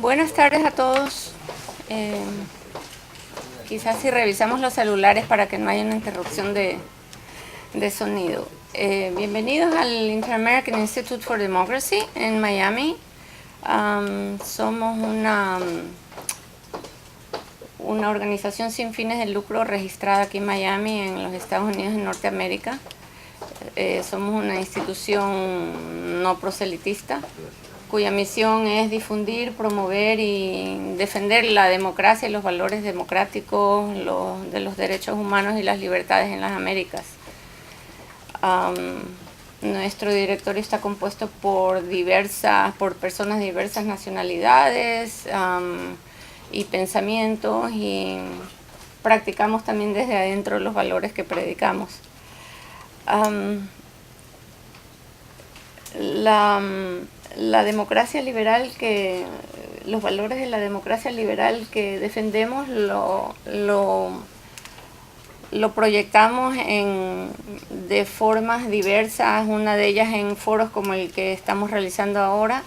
Buenas tardes a todos. Quizás si revisamos los celulares para que no haya una interrupción de sonido. Bienvenidos al Inter-American Institute for Democracy en Miami. Somos una organización sin fines de lucro registrada aquí en Miami, en los Estados Unidos de Norteamérica. Somos una institución no proselitista, cuya misión es difundir, promover y defender la democracia y los valores democráticos de los derechos humanos y las libertades en las Américas. Nuestro directorio está compuesto por personas de diversas nacionalidades y pensamientos, y practicamos también desde adentro los valores que predicamos. La democracia liberal, los valores de la democracia liberal que defendemos lo proyectamos de formas diversas, una de ellas en foros como el que estamos realizando ahora,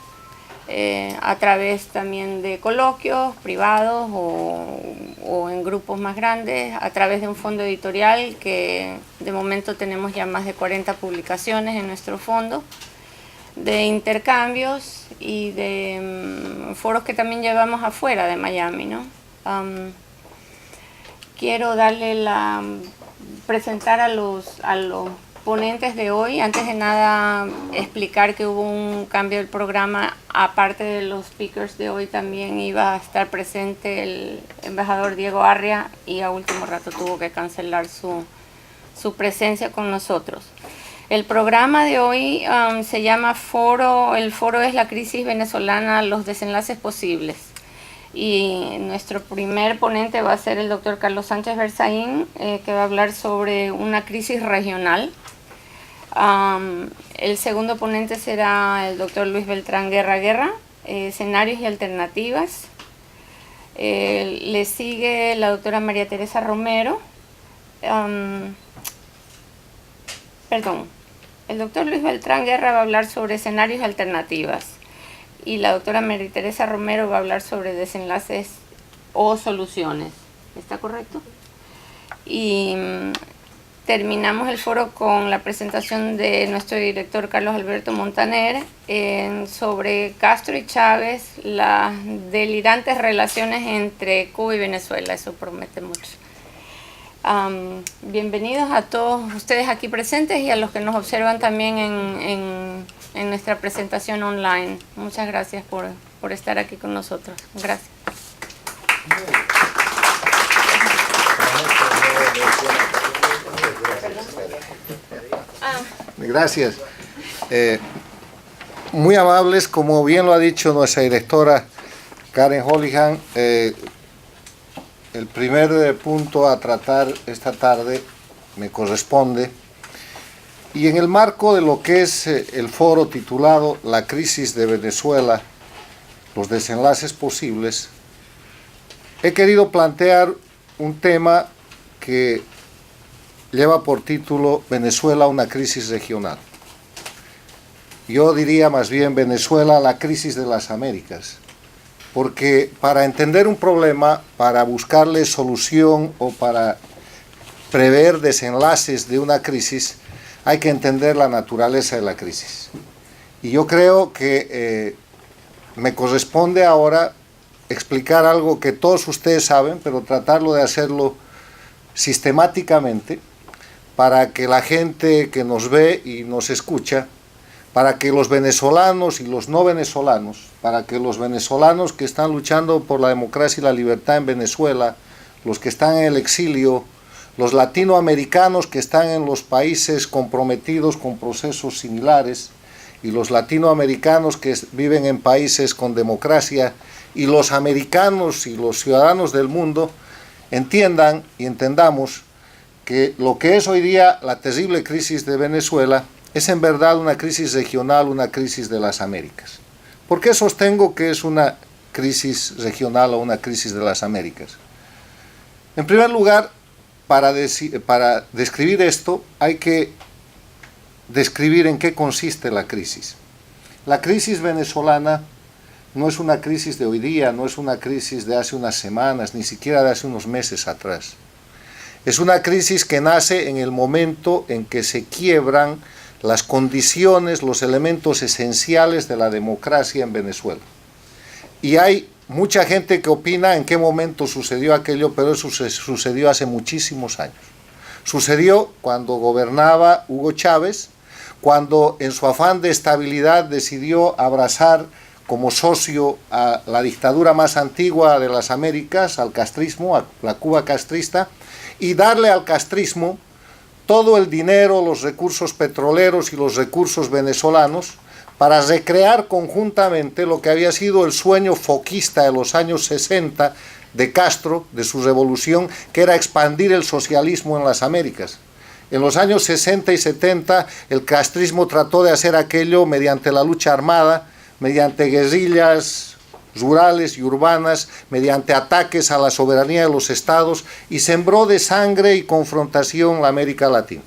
a través también de coloquios privados o en grupos más grandes, a través de un fondo editorial que de momento tenemos ya más de 40 publicaciones en nuestro fondo, de intercambios y de foros que también llevamos afuera de Miami, ¿no? Quiero presentar a los ponentes de hoy. Antes de nada, explicar que hubo un cambio del programa. Aparte de los speakers de hoy, también iba a estar presente el embajador Diego Arria, y a último rato tuvo que cancelar su presencia con nosotros. El programa de hoy se llama el foro es la crisis venezolana, los desenlaces posibles. Y nuestro primer ponente va a ser el doctor Carlos Sánchez Berzaín, que va a hablar sobre una crisis regional. El segundo ponente será el doctor Luis Beltrán Guerra, escenarios y alternativas. Le sigue la doctora María Teresa Romero. El doctor Luis Beltrán Guerra va a hablar sobre escenarios y alternativas, y la doctora María Teresa Romero va a hablar sobre desenlaces o soluciones. ¿Está correcto? Y terminamos el foro con la presentación de nuestro director Carlos Alberto Montaner sobre Castro y Chávez, las delirantes relaciones entre Cuba y Venezuela. Eso promete mucho. Bienvenidos a todos ustedes aquí presentes y a los que nos observan también en nuestra presentación online. Muchas gracias por estar aquí con nosotros. Gracias. Gracias. Muy amables, como bien lo ha dicho nuestra directora Karen Holihan. El primer punto a tratar esta tarde me corresponde, y en el marco de lo que es el foro titulado La crisis de Venezuela, los desenlaces posibles, he querido plantear un tema que lleva por título Venezuela, una crisis regional. Yo diría más bien Venezuela, la crisis de las Américas. Porque para entender un problema, para buscarle solución o para prever desenlaces de una crisis, hay que entender la naturaleza de la crisis. Y yo creo que me corresponde ahora explicar algo que todos ustedes saben, pero tratarlo de hacerlo sistemáticamente para que la gente que nos ve y nos escucha, para que los venezolanos y los no venezolanos, para que los venezolanos que están luchando por la democracia y la libertad en Venezuela, los que están en el exilio, los latinoamericanos que están en los países comprometidos con procesos similares, y los latinoamericanos que viven en países con democracia, y los americanos y los ciudadanos del mundo, entiendan y entendamos que lo que es hoy día la terrible crisis de Venezuela es en verdad una crisis regional, una crisis de las Américas. ¿Por qué sostengo que es una crisis regional o una crisis de las Américas? En primer lugar, para describir esto, hay que describir en qué consiste la crisis. La crisis venezolana no es una crisis de hoy día, no es una crisis de hace unas semanas, ni siquiera de hace unos meses atrás. Es una crisis que nace en el momento en que se quiebran las condiciones, los elementos esenciales de la democracia en Venezuela. Y hay mucha gente que opina en qué momento sucedió aquello, pero eso sucedió hace muchísimos años. Sucedió cuando gobernaba Hugo Chávez, cuando en su afán de estabilidad decidió abrazar como socio a la dictadura más antigua de las Américas, al castrismo, a la Cuba castrista, y darle al castrismo todo el dinero, los recursos petroleros y los recursos venezolanos para recrear conjuntamente lo que había sido el sueño foquista de los años 60 de Castro, de su revolución, que era expandir el socialismo en las Américas. En los años 60 y 70 el castrismo trató de hacer aquello mediante la lucha armada, mediante guerrillas rurales y urbanas, mediante ataques a la soberanía de los estados, y sembró de sangre y confrontación la América Latina.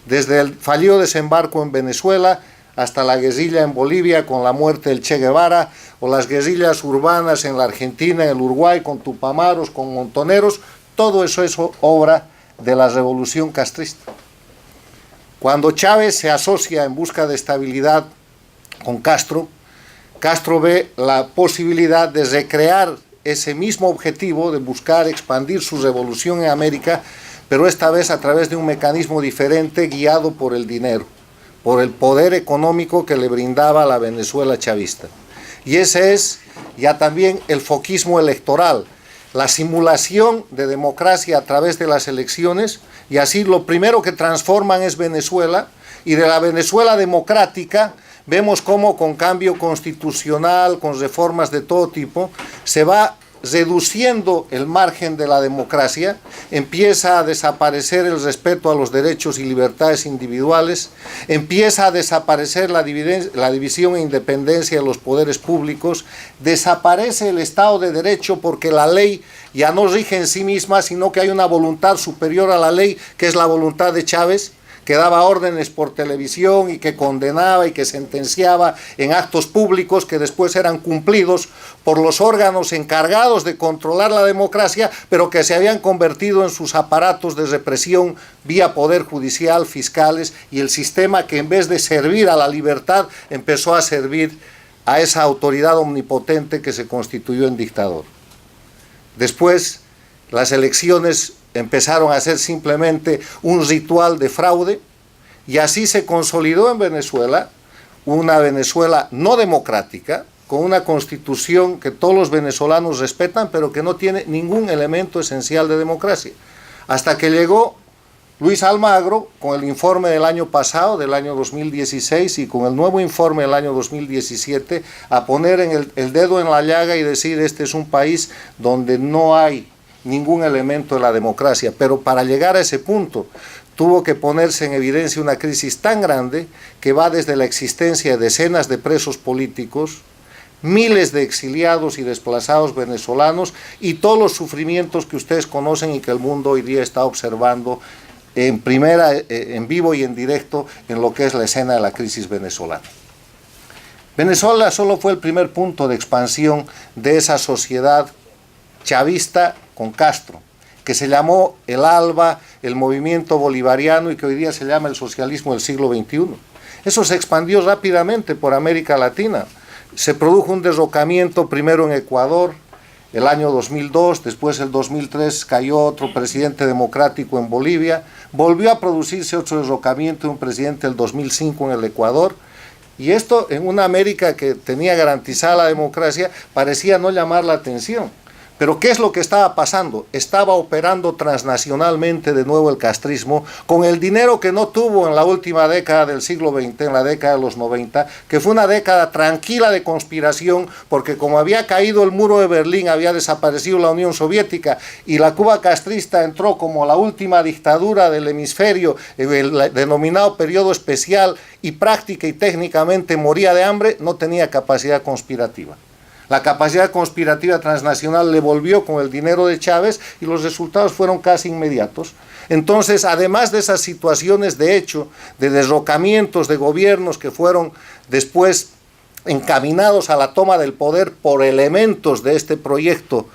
Desde el fallido desembarco en Venezuela hasta la guerrilla en Bolivia con la muerte del Che Guevara, o las guerrillas urbanas en la Argentina, en el Uruguay, con tupamaros, con montoneros, todo eso es obra de la revolución castrista. Cuando Chávez se asocia en busca de estabilidad con Castro, Castro ve la posibilidad de recrear ese mismo objetivo de buscar expandir su revolución en América, pero esta vez a través de un mecanismo diferente guiado por el dinero, por el poder económico que le brindaba la Venezuela chavista. Y ese es ya también el foquismo electoral, la simulación de democracia a través de las elecciones, y así lo primero que transforman es Venezuela, y de la Venezuela democrática vemos cómo con cambio constitucional, con reformas de todo tipo, se va reduciendo el margen de la democracia, empieza a desaparecer el respeto a los derechos y libertades individuales, empieza a desaparecer la división e independencia de los poderes públicos, desaparece el Estado de Derecho porque la ley ya no rige en sí misma, sino que hay una voluntad superior a la ley, que es la voluntad de Chávez, que daba órdenes por televisión y que condenaba y que sentenciaba en actos públicos que después eran cumplidos por los órganos encargados de controlar la democracia, pero que se habían convertido en sus aparatos de represión vía poder judicial, fiscales, y el sistema que en vez de servir a la libertad empezó a servir a esa autoridad omnipotente que se constituyó en dictador. Después, las elecciones empezaron a ser simplemente un ritual de fraude, y así se consolidó en Venezuela una Venezuela no democrática, con una constitución que todos los venezolanos respetan, pero que no tiene ningún elemento esencial de democracia. Hasta que llegó Luis Almagro con el informe del año pasado, del año 2016, y con el nuevo informe del año 2017, a poner el dedo en la llaga y decir: este es un país donde no hay ningún elemento de la democracia. Pero para llegar a ese punto tuvo que ponerse en evidencia una crisis tan grande que va desde la existencia de decenas de presos políticos, miles de exiliados y desplazados venezolanos, y todos los sufrimientos que ustedes conocen y que el mundo hoy día está observando en vivo y en directo en lo que es la escena de la crisis venezolana. Venezuela solo fue el primer punto de expansión de esa sociedad chavista con Castro, que se llamó el ALBA, el movimiento bolivariano, y que hoy día se llama el socialismo del siglo XXI. Eso se expandió rápidamente por América Latina. Se produjo un derrocamiento primero en Ecuador, el año 2002, después el 2003 cayó otro presidente democrático en Bolivia, volvió a producirse otro derrocamiento de un presidente el 2005 en el Ecuador, y esto en una América que tenía garantizada la democracia parecía no llamar la atención. Pero ¿qué es lo que estaba pasando? Estaba operando transnacionalmente de nuevo el castrismo, con el dinero que no tuvo en la última década del siglo XX, en la década de los 90, que fue una década tranquila de conspiración, porque como había caído el muro de Berlín, había desaparecido la Unión Soviética, y la Cuba castrista entró como la última dictadura del hemisferio, el denominado periodo especial, y práctica y técnicamente moría de hambre, no tenía capacidad conspirativa. La capacidad conspirativa transnacional le volvió con el dinero de Chávez y los resultados fueron casi inmediatos. Entonces, además de esas situaciones de hecho, de derrocamientos de gobiernos que fueron después encaminados a la toma del poder por elementos de este proyecto,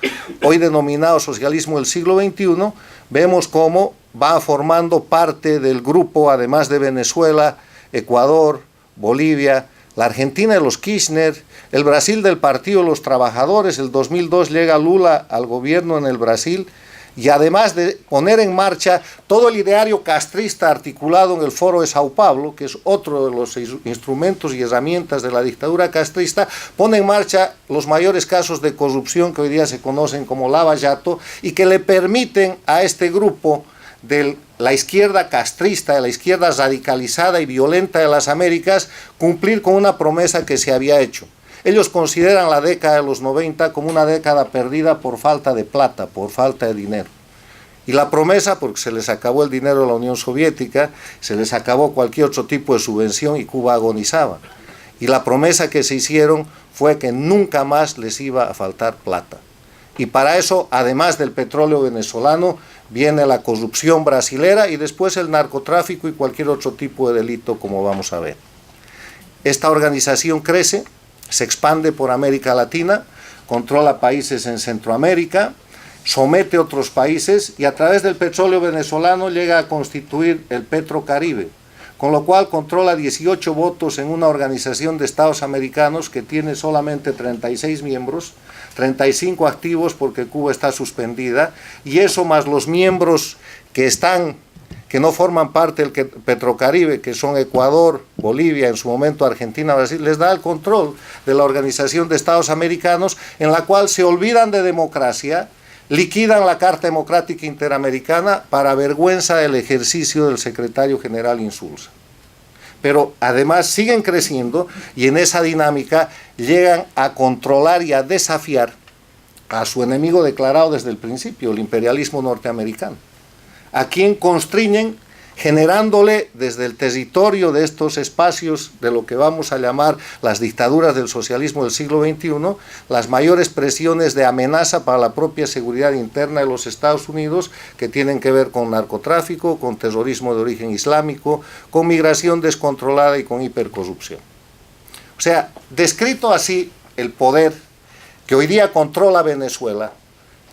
hoy denominado socialismo del siglo XXI, vemos cómo va formando parte del grupo, además de Venezuela, Ecuador, Bolivia, la Argentina de los Kirchner, el Brasil del Partido de los Trabajadores. El 2002 llega Lula al gobierno en el Brasil, y además de poner en marcha todo el ideario castrista articulado en el Foro de Sao Paulo, que es otro de los instrumentos y herramientas de la dictadura castrista, pone en marcha los mayores casos de corrupción que hoy día se conocen como Lava Jato, y que le permiten a este grupo de la izquierda castrista, de la izquierda radicalizada y violenta de las Américas, cumplir con una promesa que se había hecho. Ellos consideran la década de los 90 como una década perdida por falta de plata, por falta de dinero. Y la promesa, porque se les acabó el dinero de la Unión Soviética, se les acabó cualquier otro tipo de subvención y Cuba agonizaba. Y la promesa que se hicieron fue que nunca más les iba a faltar plata. Y para eso, además del petróleo venezolano, viene la corrupción brasilera y después el narcotráfico y cualquier otro tipo de delito, como vamos a ver. Esta organización crece, se expande por América Latina, controla países en Centroamérica, somete a otros países y a través del petróleo venezolano llega a constituir el Petrocaribe, con lo cual controla 18 votos en una organización de Estados americanos que tiene solamente 36 miembros, 35 activos porque Cuba está suspendida, y eso más los miembros que no forman parte del Petrocaribe, que son Ecuador, Bolivia, en su momento Argentina, Brasil, les da el control de la Organización de Estados Americanos, en la cual se olvidan de democracia, liquidan la Carta Democrática Interamericana para vergüenza del ejercicio del secretario general Insulza. Pero además siguen creciendo y en esa dinámica llegan a controlar y a desafiar a su enemigo declarado desde el principio, el imperialismo norteamericano, a quien constriñen generándole desde el territorio de estos espacios de lo que vamos a llamar las dictaduras del socialismo del siglo XXI, las mayores presiones de amenaza para la propia seguridad interna de los Estados Unidos, que tienen que ver con narcotráfico, con terrorismo de origen islámico, con migración descontrolada y con hipercorrupción. O sea, descrito así el poder que hoy día controla Venezuela,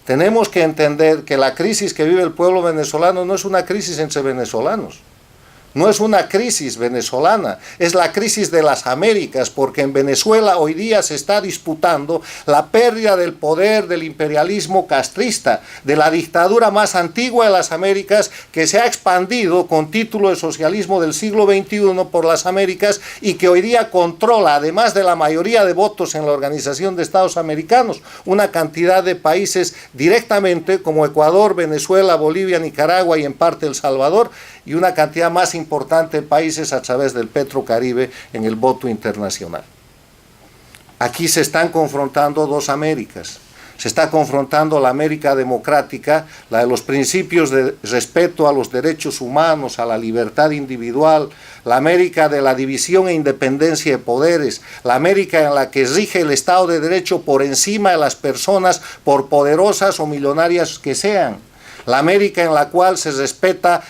tenemos que entender que la crisis que vive el pueblo venezolano no es una crisis entre venezolanos, no es una crisis venezolana, es la crisis de las Américas, porque en Venezuela hoy día se está disputando la pérdida del poder del imperialismo castrista, de la dictadura más antigua de las Américas, que se ha expandido con título de socialismo del siglo XXI por las Américas y que hoy día controla, además de la mayoría de votos en la Organización de Estados Americanos, una cantidad de países directamente como Ecuador, Venezuela, Bolivia, Nicaragua y en parte El Salvador, y una cantidad más importante de países a través del Petrocaribe en el voto internacional. Aquí se están confrontando dos Américas. Se está confrontando la América democrática, la de los principios de respeto a los derechos humanos, a la libertad individual, la América de la división e independencia de poderes, la América en la que rige el Estado de Derecho por encima de las personas, por poderosas o millonarias que sean, la América en la cual se respeta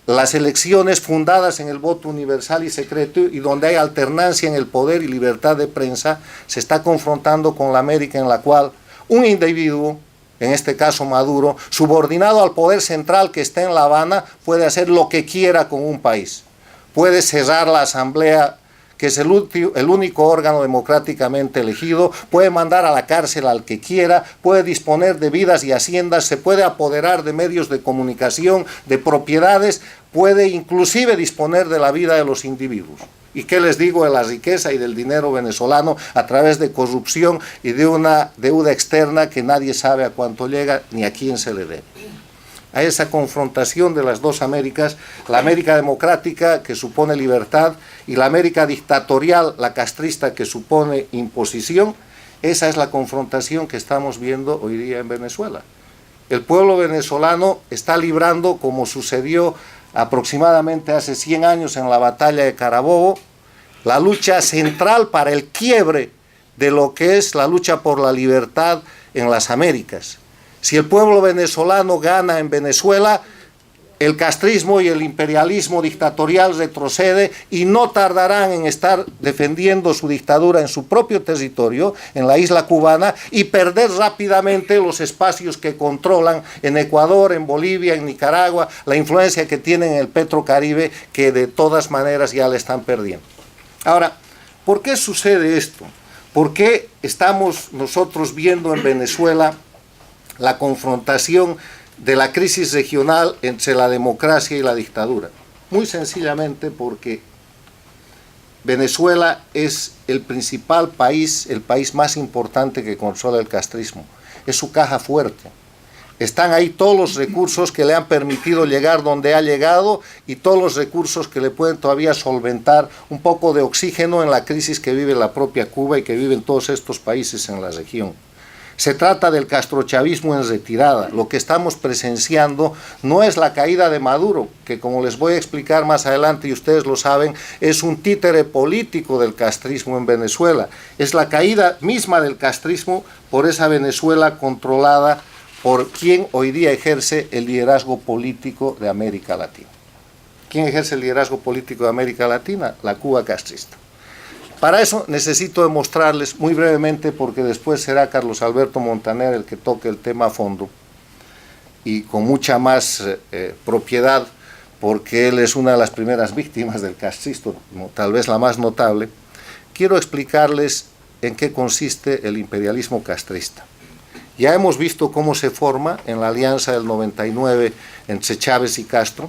las elecciones fundadas en el voto universal y secreto y donde hay alternancia en el poder y libertad de prensa. Se está confrontando con la América en la cual un individuo, en este caso Maduro, subordinado al poder central que está en La Habana, puede hacer lo que quiera con un país. Puede cerrar la asamblea, que es el único órgano democráticamente elegido, puede mandar a la cárcel al que quiera, puede disponer de vidas y haciendas, se puede apoderar de medios de comunicación, de propiedades, puede inclusive disponer de la vida de los individuos. ¿Y qué les digo de la riqueza y del dinero venezolano a través de corrupción y de una deuda externa que nadie sabe a cuánto llega ni a quién se le debe? A esa confrontación de las dos Américas, la América democrática que supone libertad y la América dictatorial, la castrista, que supone imposición, esa es la confrontación que estamos viendo hoy día en Venezuela. El pueblo venezolano está librando, como sucedió aproximadamente hace 100 años en la batalla de Carabobo, la lucha central para el quiebre de lo que es la lucha por la libertad en las Américas. Si el pueblo venezolano gana en Venezuela, el castrismo y el imperialismo dictatorial retrocede y no tardarán en estar defendiendo su dictadura en su propio territorio, en la isla cubana, y perder rápidamente los espacios que controlan en Ecuador, en Bolivia, en Nicaragua, la influencia que tienen en el Petrocaribe, que de todas maneras ya le están perdiendo. Ahora, ¿por qué sucede esto? ¿Por qué estamos nosotros viendo en Venezuela la confrontación de la crisis regional entre la democracia y la dictadura? Muy sencillamente porque Venezuela es el principal país, el país más importante que controla el castrismo. Es su caja fuerte. Están ahí todos los recursos que le han permitido llegar donde ha llegado y todos los recursos que le pueden todavía solventar un poco de oxígeno en la crisis que vive la propia Cuba y que viven todos estos países en la región. Se trata del castrochavismo en retirada. Lo que estamos presenciando no es la caída de Maduro, que como les voy a explicar más adelante y ustedes lo saben, es un títere político del castrismo en Venezuela. Es la caída misma del castrismo por esa Venezuela controlada por quien hoy día ejerce el liderazgo político de América Latina. ¿Quién ejerce el liderazgo político de América Latina? La Cuba castrista. Para eso necesito demostrarles muy brevemente, porque después será Carlos Alberto Montaner el que toque el tema a fondo y con mucha más propiedad, porque él es una de las primeras víctimas del castrismo, tal vez la más notable. Quiero explicarles en qué consiste el imperialismo castrista. Ya hemos visto cómo se forma en la alianza del 99 entre Chávez y Castro,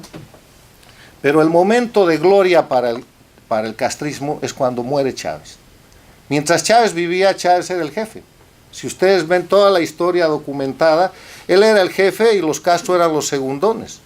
pero el momento de gloria para el castrismo es cuando muere Chávez. Mientras Chávez vivía, Chávez era el jefe. Si ustedes ven toda la historia documentada, él era el jefe y los Castro eran los segundones.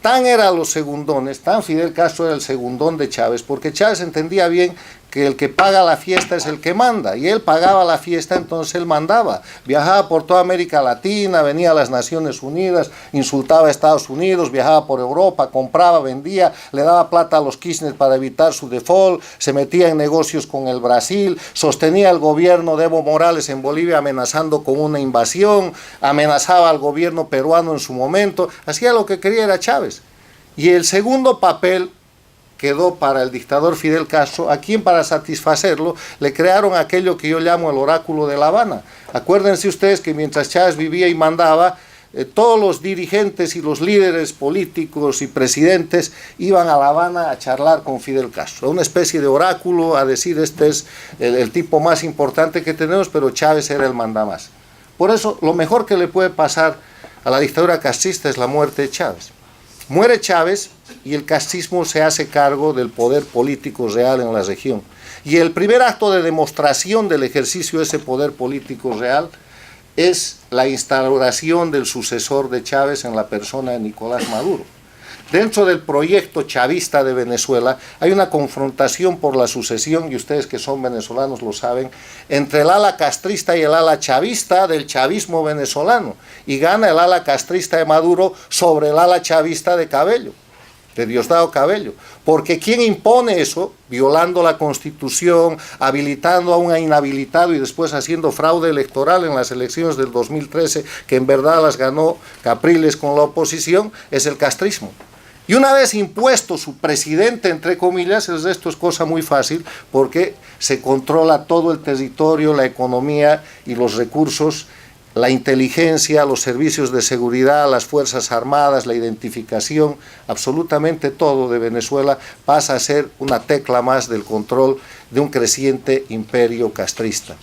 Tan eran los segundones, tan Fidel Castro era el segundón de Chávez, porque Chávez entendía bien que el que paga la fiesta es el que manda, y él pagaba la fiesta, entonces él mandaba. Viajaba por toda América Latina, venía a las Naciones Unidas, insultaba a Estados Unidos, viajaba por Europa, compraba, vendía, le daba plata a los Kirchner para evitar su default, se metía en negocios con el Brasil, sostenía el gobierno de Evo Morales en Bolivia amenazando con una invasión, amenazaba al gobierno peruano en su momento, hacía lo que quería era Chávez. Y el segundo papel quedó para el dictador Fidel Castro, a quien para satisfacerlo le crearon aquello que yo llamo el oráculo de La Habana. Acuérdense ustedes que mientras Chávez vivía y mandaba, todos los dirigentes y los líderes políticos y presidentes iban a La Habana a charlar con Fidel Castro, una especie de oráculo, a decir este es el tipo más importante que tenemos, pero Chávez era el mandamás. Por eso lo mejor que le puede pasar a la dictadura castrista es la muerte de Chávez. Muere Chávez y el castrismo se hace cargo del poder político real en la región. Y el primer acto de demostración del ejercicio de ese poder político real es la instauración del sucesor de Chávez en la persona de Nicolás Maduro. Dentro del proyecto chavista de Venezuela hay una confrontación por la sucesión, y ustedes que son venezolanos lo saben, entre el ala castrista y el ala chavista del chavismo venezolano, y gana el ala castrista de Maduro sobre el ala chavista de Cabello, de Diosdado Cabello, porque ¿quién impone eso? Violando la Constitución, habilitando a un inhabilitado y después haciendo fraude electoral en las elecciones del 2013, que en verdad las ganó Capriles con la oposición, es el castrismo. Y una vez impuesto su presidente, entre comillas, el resto es cosa muy fácil, porque se controla todo el territorio, la economía y los recursos, la inteligencia, los servicios de seguridad, las fuerzas armadas, la identificación, absolutamente todo de Venezuela pasa a ser una tecla más del control de un creciente imperio castrista.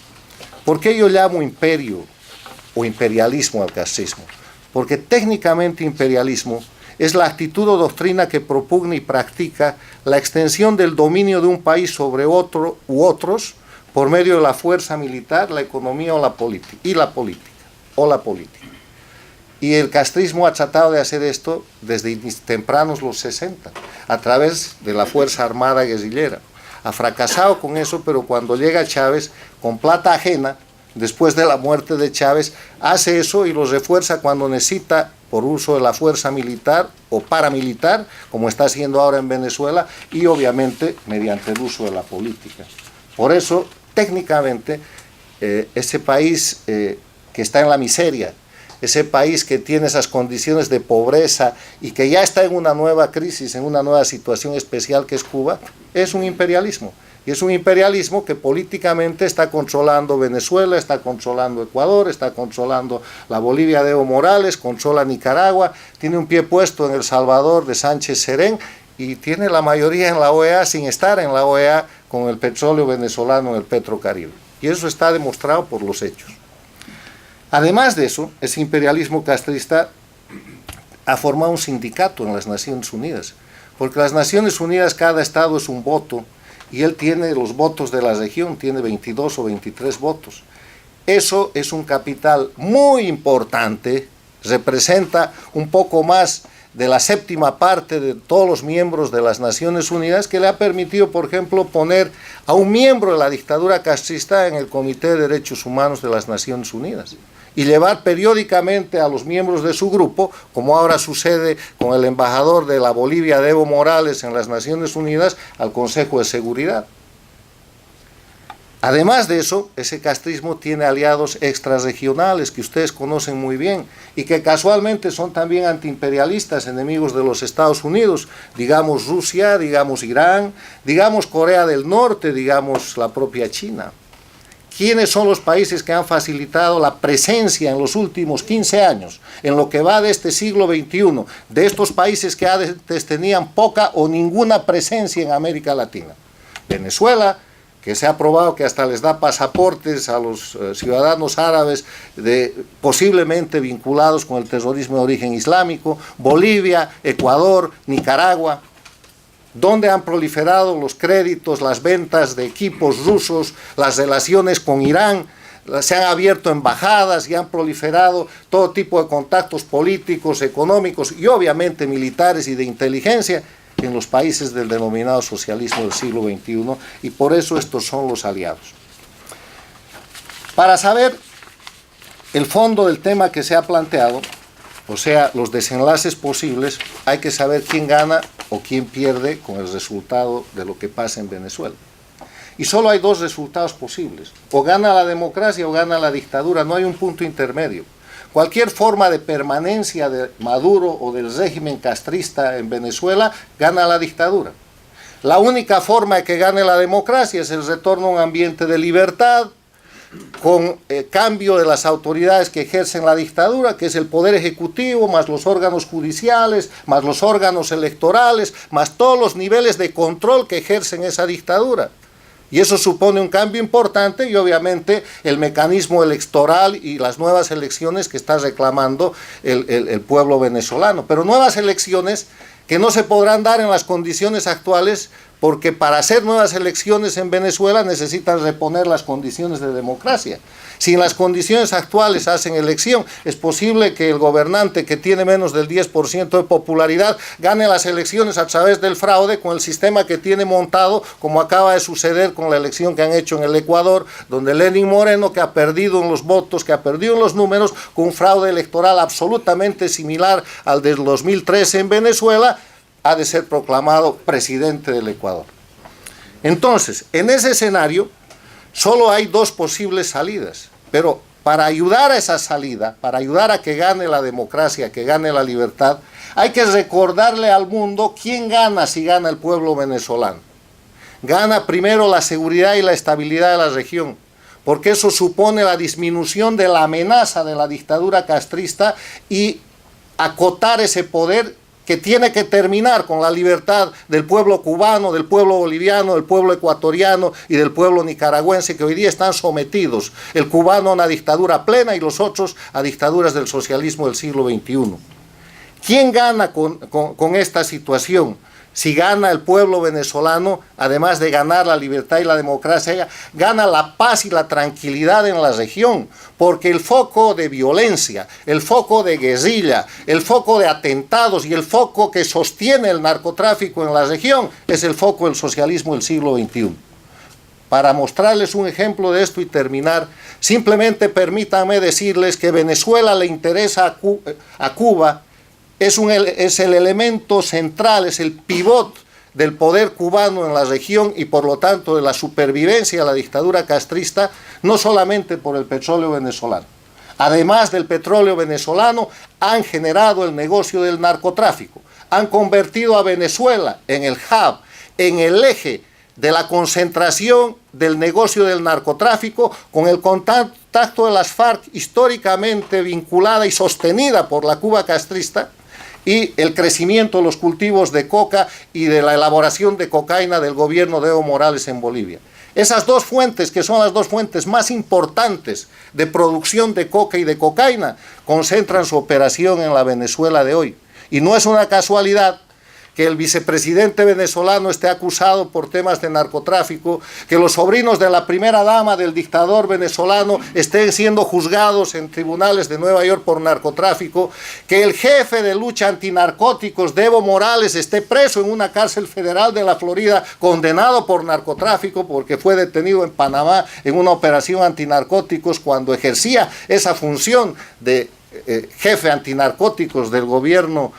¿Por qué yo llamo imperio o imperialismo al castrismo? Porque técnicamente imperialismo es la actitud o doctrina que propugna y practica la extensión del dominio de un país sobre otro u otros por medio de la fuerza militar, la economía o la política, Y el castrismo ha tratado de hacer esto desde tempranos los 60, a través de la fuerza armada guerrillera. Ha fracasado con eso, pero cuando llega Chávez, con plata ajena, después de la muerte de Chávez, hace eso y lo refuerza cuando necesita por uso de la fuerza militar o paramilitar, como está haciendo ahora en Venezuela, y obviamente mediante el uso de la política. Por eso, técnicamente, ese país que está en la miseria, ese país que tiene esas condiciones de pobreza y que ya está en una nueva crisis, en una nueva situación especial que es Cuba, es un imperialismo. Y es un imperialismo que políticamente está controlando Venezuela, está controlando Ecuador, está controlando la Bolivia de Evo Morales, controla Nicaragua, tiene un pie puesto en El Salvador de Sánchez Serén y tiene la mayoría en la OEA sin estar en la OEA con el petróleo venezolano en el Petrocaribe. Y eso está demostrado por los hechos. Además de eso, ese imperialismo castrista ha formado un sindicato en las Naciones Unidas, porque las Naciones Unidas, cada estado es un voto, y él tiene los votos de la región, tiene 22 o 23 votos. Eso es un capital muy importante, representa un poco más de la séptima parte de todos los miembros de las Naciones Unidas, que le ha permitido, por ejemplo, poner a un miembro de la dictadura castrista en el Comité de Derechos Humanos de las Naciones Unidas, y llevar periódicamente a los miembros de su grupo, como ahora sucede con el embajador de la Bolivia de Evo Morales en las Naciones Unidas, al Consejo de Seguridad. Además de eso, ese castrismo tiene aliados extrarregionales que ustedes conocen muy bien y que casualmente son también antiimperialistas, enemigos de los Estados Unidos, digamos Rusia, digamos Irán, digamos Corea del Norte, digamos la propia China. ¿Quiénes son los países que han facilitado la presencia en los últimos 15 años, en lo que va de este siglo XXI, de estos países que antes tenían poca o ninguna presencia en América Latina? Venezuela, que se ha probado que hasta les da pasaportes a los ciudadanos árabes posiblemente vinculados con el terrorismo de origen islámico, Bolivia, Ecuador, Nicaragua, donde han proliferado los créditos, las ventas de equipos rusos, las relaciones con Irán, se han abierto embajadas y han proliferado todo tipo de contactos políticos, económicos y obviamente militares y de inteligencia en los países del denominado socialismo del siglo XXI, y por eso estos son los aliados. Para saber el fondo del tema que se ha planteado, o sea, los desenlaces posibles, hay que saber quién gana o quién pierde con el resultado de lo que pasa en Venezuela. Y solo hay dos resultados posibles: o gana la democracia o gana la dictadura, no hay un punto intermedio. Cualquier forma de permanencia de Maduro o del régimen castrista en Venezuela gana la dictadura. La única forma de que gane la democracia es el retorno a un ambiente de libertad, con cambio de las autoridades que ejercen la dictadura, que es el poder ejecutivo, más los órganos judiciales, más los órganos electorales, más todos los niveles de control que ejercen esa dictadura. Y eso supone un cambio importante y obviamente el mecanismo electoral y las nuevas elecciones que está reclamando el pueblo venezolano. Pero nuevas elecciones que no se podrán dar en las condiciones actuales, porque para hacer nuevas elecciones en Venezuela necesitan reponer las condiciones de democracia. Si en las condiciones actuales hacen elección, es posible que el gobernante que tiene menos del 10% de popularidad gane las elecciones a través del fraude con el sistema que tiene montado, como acaba de suceder con la elección que han hecho en el Ecuador, donde Lenín Moreno, que ha perdido en los votos, que ha perdido en los números, con un fraude electoral absolutamente similar al del 2013 en Venezuela, ha de ser proclamado presidente del Ecuador. Entonces, en ese escenario, solo hay dos posibles salidas, pero para ayudar a esa salida, para ayudar a que gane la democracia, que gane la libertad, hay que recordarle al mundo quién gana si gana el pueblo venezolano. Gana primero la seguridad y la estabilidad de la región, porque eso supone la disminución de la amenaza de la dictadura castrista y acotar ese poder que tiene que terminar con la libertad del pueblo cubano, del pueblo boliviano, del pueblo ecuatoriano y del pueblo nicaragüense, que hoy día están sometidos, el cubano a una dictadura plena y los otros a dictaduras del socialismo del siglo XXI. ¿Quién gana con esta situación? Si gana el pueblo venezolano, además de ganar la libertad y la democracia, gana la paz y la tranquilidad en la región, porque el foco de violencia, el foco de guerrilla, el foco de atentados y el foco que sostiene el narcotráfico en la región es el foco del socialismo del siglo XXI. Para mostrarles un ejemplo de esto y terminar, simplemente permítanme decirles que Venezuela le interesa a Cuba. Es el elemento central, es el pivot del poder cubano en la región y por lo tanto de la supervivencia de la dictadura castrista, no solamente por el petróleo venezolano. además del petróleo venezolano, han generado el negocio del narcotráfico. Han convertido a Venezuela en el hub, en el eje de la concentración del negocio del narcotráfico, con el contacto de las FARC históricamente vinculada y sostenida por la Cuba castrista, y el crecimiento de los cultivos de coca y de la elaboración de cocaína del gobierno de Evo Morales en Bolivia. Esas dos fuentes, que son las dos fuentes más importantes de producción de coca y de cocaína, concentran su operación en la Venezuela de hoy. Y no es una casualidad que el vicepresidente venezolano esté acusado por temas de narcotráfico, que los sobrinos de la primera dama del dictador venezolano estén siendo juzgados en tribunales de Nueva York por narcotráfico, que el jefe de lucha antinarcóticos de Evo Morales esté preso en una cárcel federal de la Florida, condenado por narcotráfico porque fue detenido en Panamá en una operación antinarcóticos cuando ejercía esa función de jefe antinarcóticos del gobierno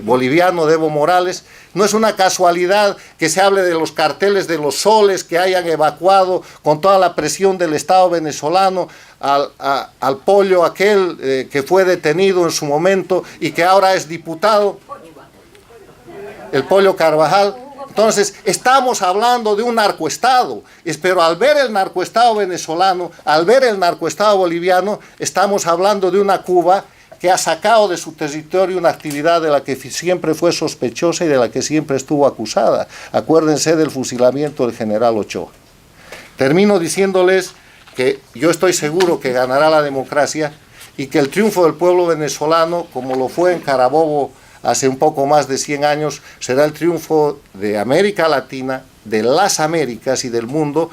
boliviano de Evo Morales. No es una casualidad que se hable de los carteles de los soles que hayan evacuado con toda la presión del Estado venezolano al pollo aquel que fue detenido en su momento y que ahora es diputado, el pollo Carvajal. Entonces, estamos hablando de un narcoestado, pero al ver el narcoestado venezolano, al ver el narcoestado boliviano, estamos hablando de una Cuba que ha sacado de su territorio una actividad de la que siempre fue sospechosa y de la que siempre estuvo acusada. Acuérdense del fusilamiento del general Ochoa. Termino diciéndoles que yo estoy seguro que ganará la democracia y que el triunfo del pueblo venezolano, como lo fue en Carabobo hace un poco más de 100 años, será el triunfo de América Latina, de las Américas y del mundo,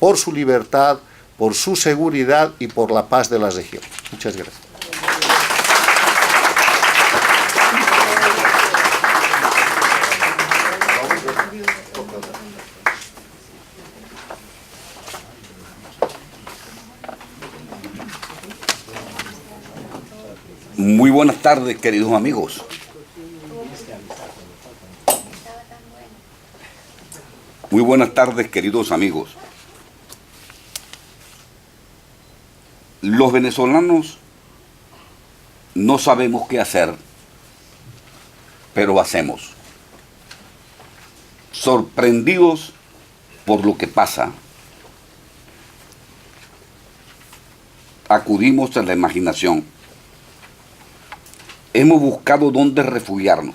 por su libertad, por su seguridad y por la paz de la región. Muchas gracias. Muy buenas tardes, queridos amigos. Muy buenas tardes, queridos amigos. Los venezolanos no sabemos qué hacer, pero hacemos. Sorprendidos por lo que pasa, acudimos a la imaginación. Hemos buscado dónde refugiarnos.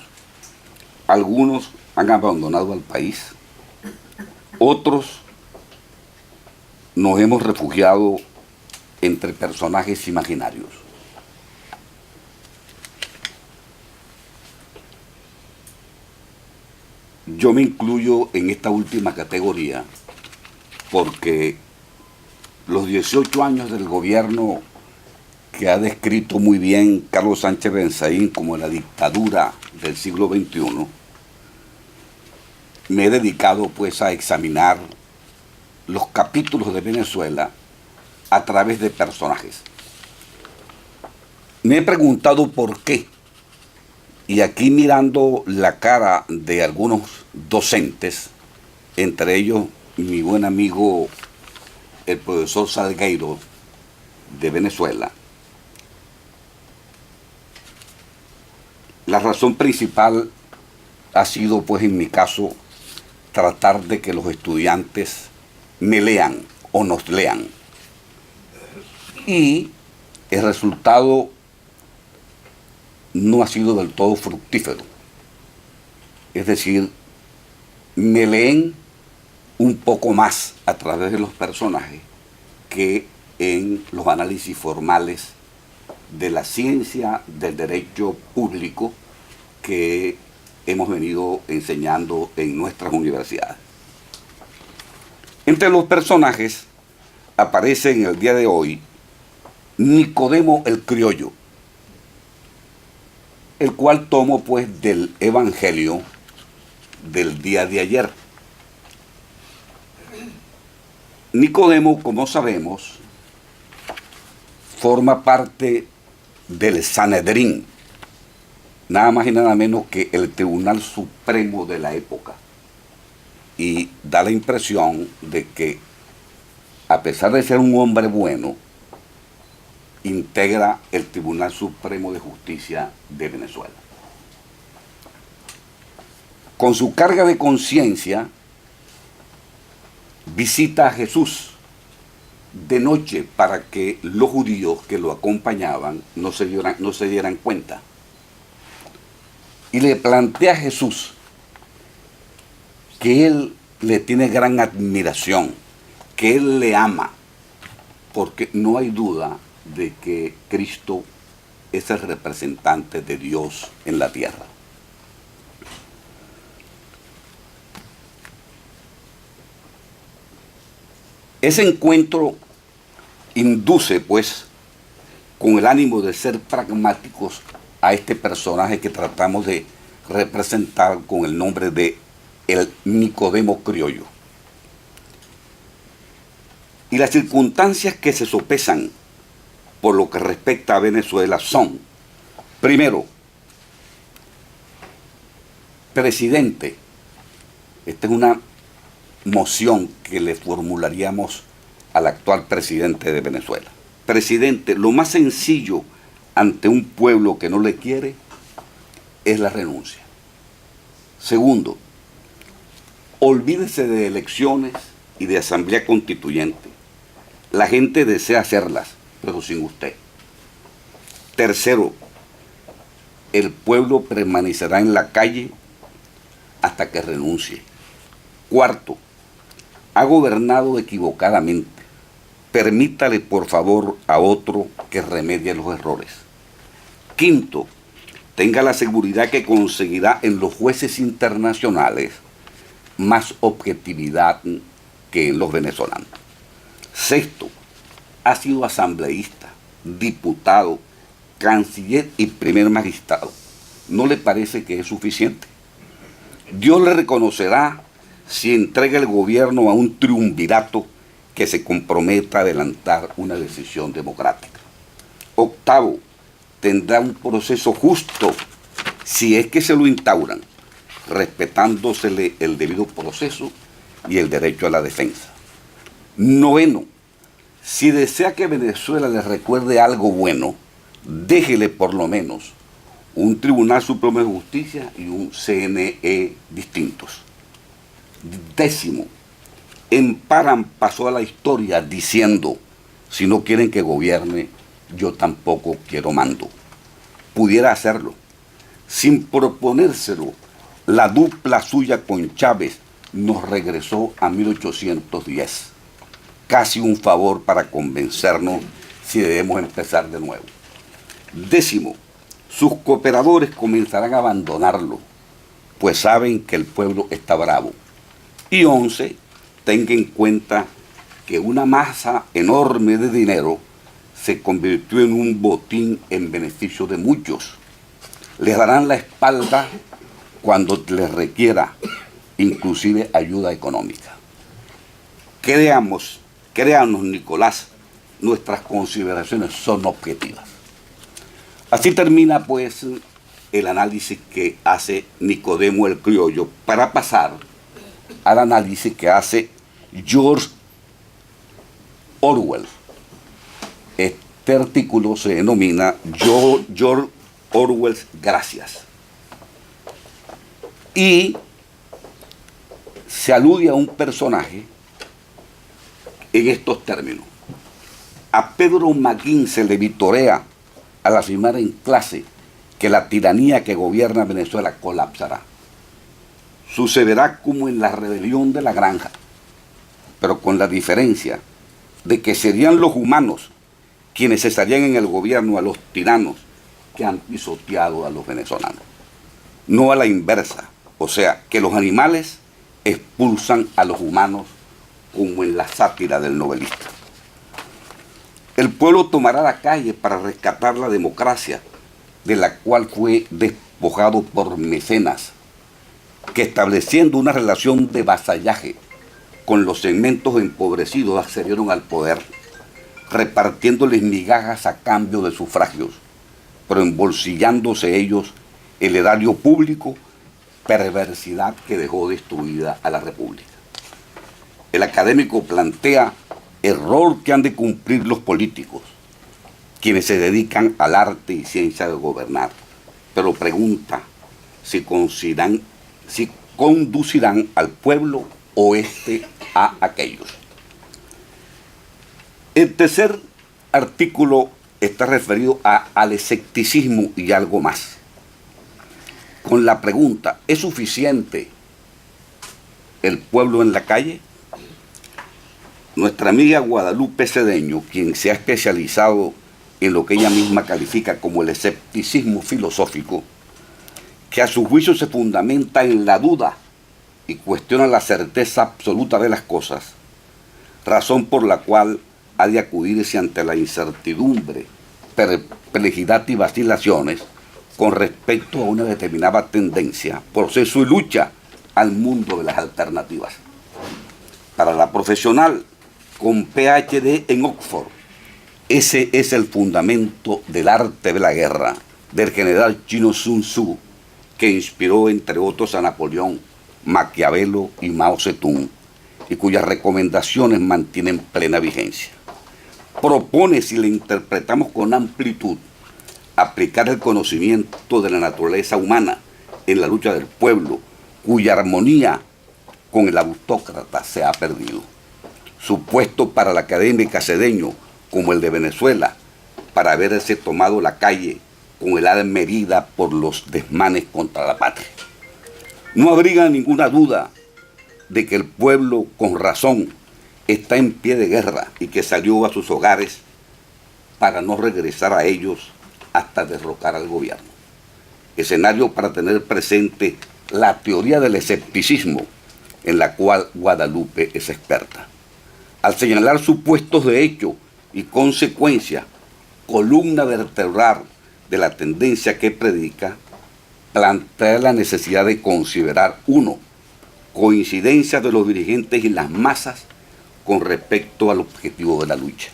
Algunos han abandonado al país. Otros nos hemos refugiado entre personajes imaginarios. Yo me incluyo en esta última categoría porque los 18 años del gobierno que ha descrito muy bien Carlos Sánchez Benzaín como la dictadura del siglo XXI, me he dedicado pues a examinar los capítulos de Venezuela a través de personajes. Me he preguntado por qué, y aquí mirando la cara de algunos docentes, entre ellos mi buen amigo el profesor Salgueiro de Venezuela, la razón principal ha sido, pues en mi caso, tratar de que los estudiantes me lean o nos lean. Y el resultado no ha sido del todo fructífero. Es decir, me leen un poco más a través de los personajes que en los análisis formales de la ciencia del derecho público que hemos venido enseñando en nuestras universidades. Entre los personajes aparece en el día de hoy Nicodemo el Criollo, el cual tomo pues del Evangelio del día de ayer. Nicodemo, como sabemos, forma parte del Sanedrín, nada más y nada menos que el Tribunal Supremo de la época, y da la impresión de que, a pesar de ser un hombre bueno, integra el Tribunal Supremo de Justicia de Venezuela. Con su carga de conciencia, visita a Jesús de noche para que los judíos que lo acompañaban no se dieran cuenta. Y le plantea a Jesús que él le tiene gran admiración, que él le ama, porque no hay duda de que Cristo es el representante de Dios en la tierra. Ese encuentro induce, pues, con el ánimo de ser pragmáticos a este personaje que tratamos de representar con el nombre de el Nicodemo criollo. Y las circunstancias que se sopesan por lo que respecta a Venezuela son, primero, presidente. Esta es una moción que le formularíamos al actual presidente de Venezuela. Presidente, lo más sencillo ante un pueblo que no le quiere es la renuncia. Segundo, olvídese de elecciones y de asamblea constituyente. La gente desea hacerlas, pero sin usted. Tercero, el pueblo permanecerá en la calle hasta que renuncie. Cuarto, ha gobernado equivocadamente. Permítale, por favor, a otro que remedie los errores. Quinto, tenga la seguridad que conseguirá en los jueces internacionales más objetividad que en los venezolanos. Sexto, ha sido asambleísta, diputado, canciller y primer magistrado. ¿No le parece que es suficiente? Dios le reconocerá si entrega el gobierno a un triunvirato que se comprometa a adelantar una decisión democrática. Octavo, tendrá un proceso justo si es que se lo instauran, respetándosele el debido proceso y el derecho a la defensa. Noveno, si desea que Venezuela le recuerde algo bueno, déjele por lo menos un Tribunal Supremo de Justicia y un CNE distintos. Décimo, Emparan pasó a la historia diciendo, si no quieren que gobierne, yo tampoco quiero mando. Pudiera hacerlo. Sin proponérselo, la dupla suya con Chávez nos regresó a 1810. Casi un favor para convencernos si debemos empezar de nuevo. Décimo, sus cooperadores comenzarán a abandonarlo, pues saben que el pueblo está bravo. Y 11, tenga en cuenta que una masa enorme de dinero se convirtió en un botín en beneficio de muchos. Les darán la espalda cuando les requiera, inclusive ayuda económica. Créanos, Nicolás, nuestras consideraciones son objetivas. Así termina, pues, el análisis que hace Nicodemo el criollo, para pasar al análisis que hace George Orwell. Este artículo se denomina George Orwell's Gracias. Y se alude a un personaje en estos términos. A Pedro Maguín se le vitorea al afirmar en clase que la tiranía que gobierna Venezuela colapsará. Sucederá como en la rebelión de la granja, pero con la diferencia de que serían los humanos quienes cesarían en el gobierno a los tiranos que han pisoteado a los venezolanos. No a la inversa, o sea, que los animales expulsan a los humanos como en la sátira del novelista. El pueblo tomará la calle para rescatar la democracia, de la cual fue despojado por mecenas, que estableciendo una relación de vasallaje con los segmentos empobrecidos accedieron al poder, repartiéndoles migajas a cambio de sufragios, pero embolsillándose ellos el erario público, perversidad que dejó destruida a la República. El académico plantea error que han de cumplir los políticos, quienes se dedican al arte y ciencia de gobernar, pero pregunta si conducirán al pueblo o a aquellos. El tercer artículo está referido al escepticismo y algo más. Con la pregunta, ¿es suficiente el pueblo en la calle? Nuestra amiga Guadalupe Cedeño, quien se ha especializado en lo que ella misma califica como el escepticismo filosófico, que a su juicio se fundamenta en la duda y cuestiona la certeza absoluta de las cosas, razón por la cual ha de acudirse ante la incertidumbre, perplejidad y vacilaciones con respecto a una determinada tendencia, proceso y lucha al mundo de las alternativas. Para la profesional con PhD en Oxford, ese es el fundamento del arte de la guerra del general chino Sun Tzu, que inspiró entre otros a Napoleón, Maquiavelo y Mao Zedong, y cuyas recomendaciones mantienen plena vigencia. Propone, si le interpretamos con amplitud, aplicar el conocimiento de la naturaleza humana en la lucha del pueblo, cuya armonía con el autócrata se ha perdido. Su puesto para el académico Cedeño, como el de Venezuela, para haberse tomado la calle con el alma herida por los desmanes contra la patria. No abriga ninguna duda de que el pueblo, con razón, está en pie de guerra y que salió a sus hogares para no regresar a ellos hasta derrocar al gobierno. Escenario para tener presente la teoría del escepticismo, en la cual Guadalupe es experta. Al señalar supuestos de hecho y consecuencia, columna vertebral de la tendencia que predica, plantea la necesidad de considerar: 1. Coincidencia de los dirigentes y las masas con respecto al objetivo de la lucha.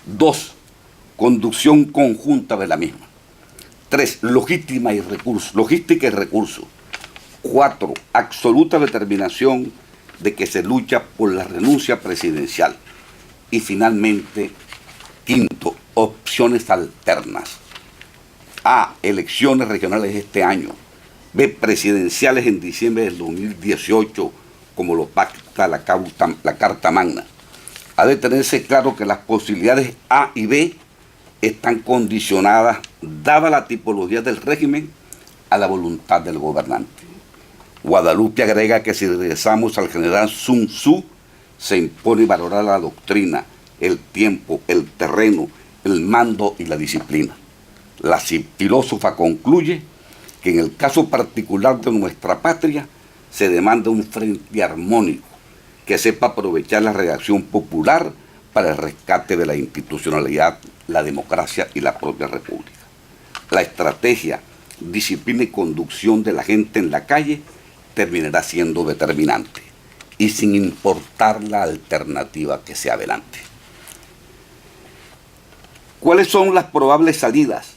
2. Conducción conjunta de la misma. 3. Logística y recursos. 4. Absoluta determinación de que se lucha por la renuncia presidencial. Y finalmente, 5. Opciones alternas. A. Elecciones regionales este año. B. Presidenciales en diciembre del 2018, como lo pacta la Carta Magna. Ha de tenerse claro que las posibilidades A y B están condicionadas, dada la tipología del régimen, a la voluntad del gobernante. Guadalupe agrega que si regresamos al general Sun Tzu, se impone valorar la doctrina, el tiempo, el terreno, el mando y la disciplina. La filósofa concluye que en el caso particular de nuestra patria se demanda un frente armónico que sepa aprovechar la reacción popular para el rescate de la institucionalidad, la democracia y la propia república. La estrategia, disciplina y conducción de la gente en la calle terminará siendo determinante, y sin importar la alternativa que se adelante. ¿Cuáles son las probables salidas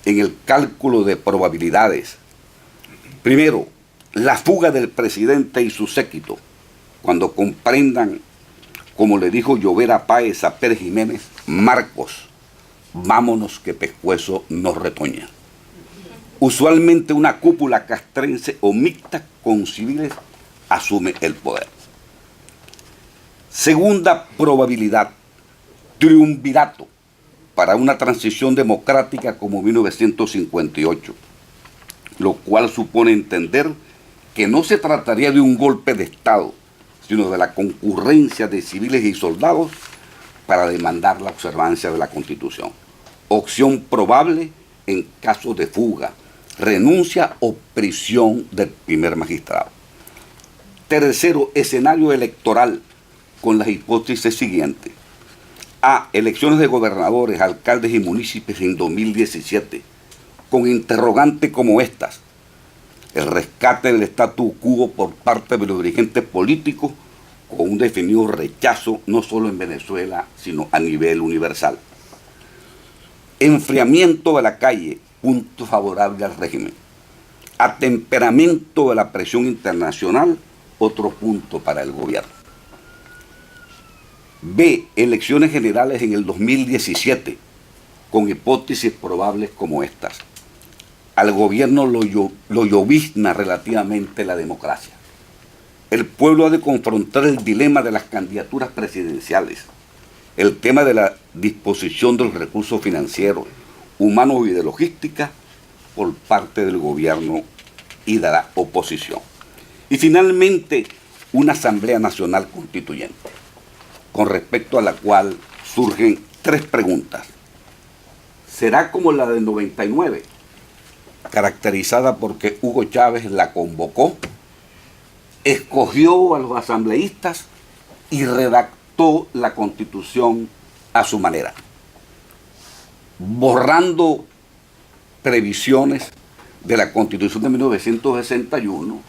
en el cálculo de probabilidades? Primero, la fuga del presidente y su séquito, cuando comprendan, como le dijo Llovera Páez a Pérez Jiménez: Marcos, vámonos que Pescuezo nos retoña. Usualmente una cúpula castrense o mixta con civiles asume el poder. Segunda probabilidad, triunvirato para una transición democrática como 1958, lo cual supone entender que no se trataría de un golpe de Estado, sino de la concurrencia de civiles y soldados para demandar la observancia de la Constitución. Opción probable en caso de fuga, renuncia o prisión del primer magistrado. Tercero, escenario electoral con las hipótesis siguientes. A. Elecciones de gobernadores, alcaldes y municipios en 2017, con interrogantes como estas: el rescate del statu quo por parte de los dirigentes políticos, con un definido rechazo no solo en Venezuela, sino a nivel universal. Enfriamiento de la calle, punto favorable al régimen. Atemperamiento de la presión internacional, otro punto para el gobierno. B. Elecciones generales en el 2017, con hipótesis probables como estas. Al gobierno lo llovizna relativamente la democracia. El pueblo ha de confrontar el dilema de las candidaturas presidenciales, el tema de la disposición de los recursos financieros, humanos y de logística por parte del gobierno y de la oposición. Y finalmente, una Asamblea Nacional Constituyente, con respecto a la cual surgen 3 preguntas. ¿Será como la del 99, caracterizada porque Hugo Chávez la convocó, escogió a los asambleístas y redactó la Constitución a su manera, borrando previsiones de la Constitución de 1961,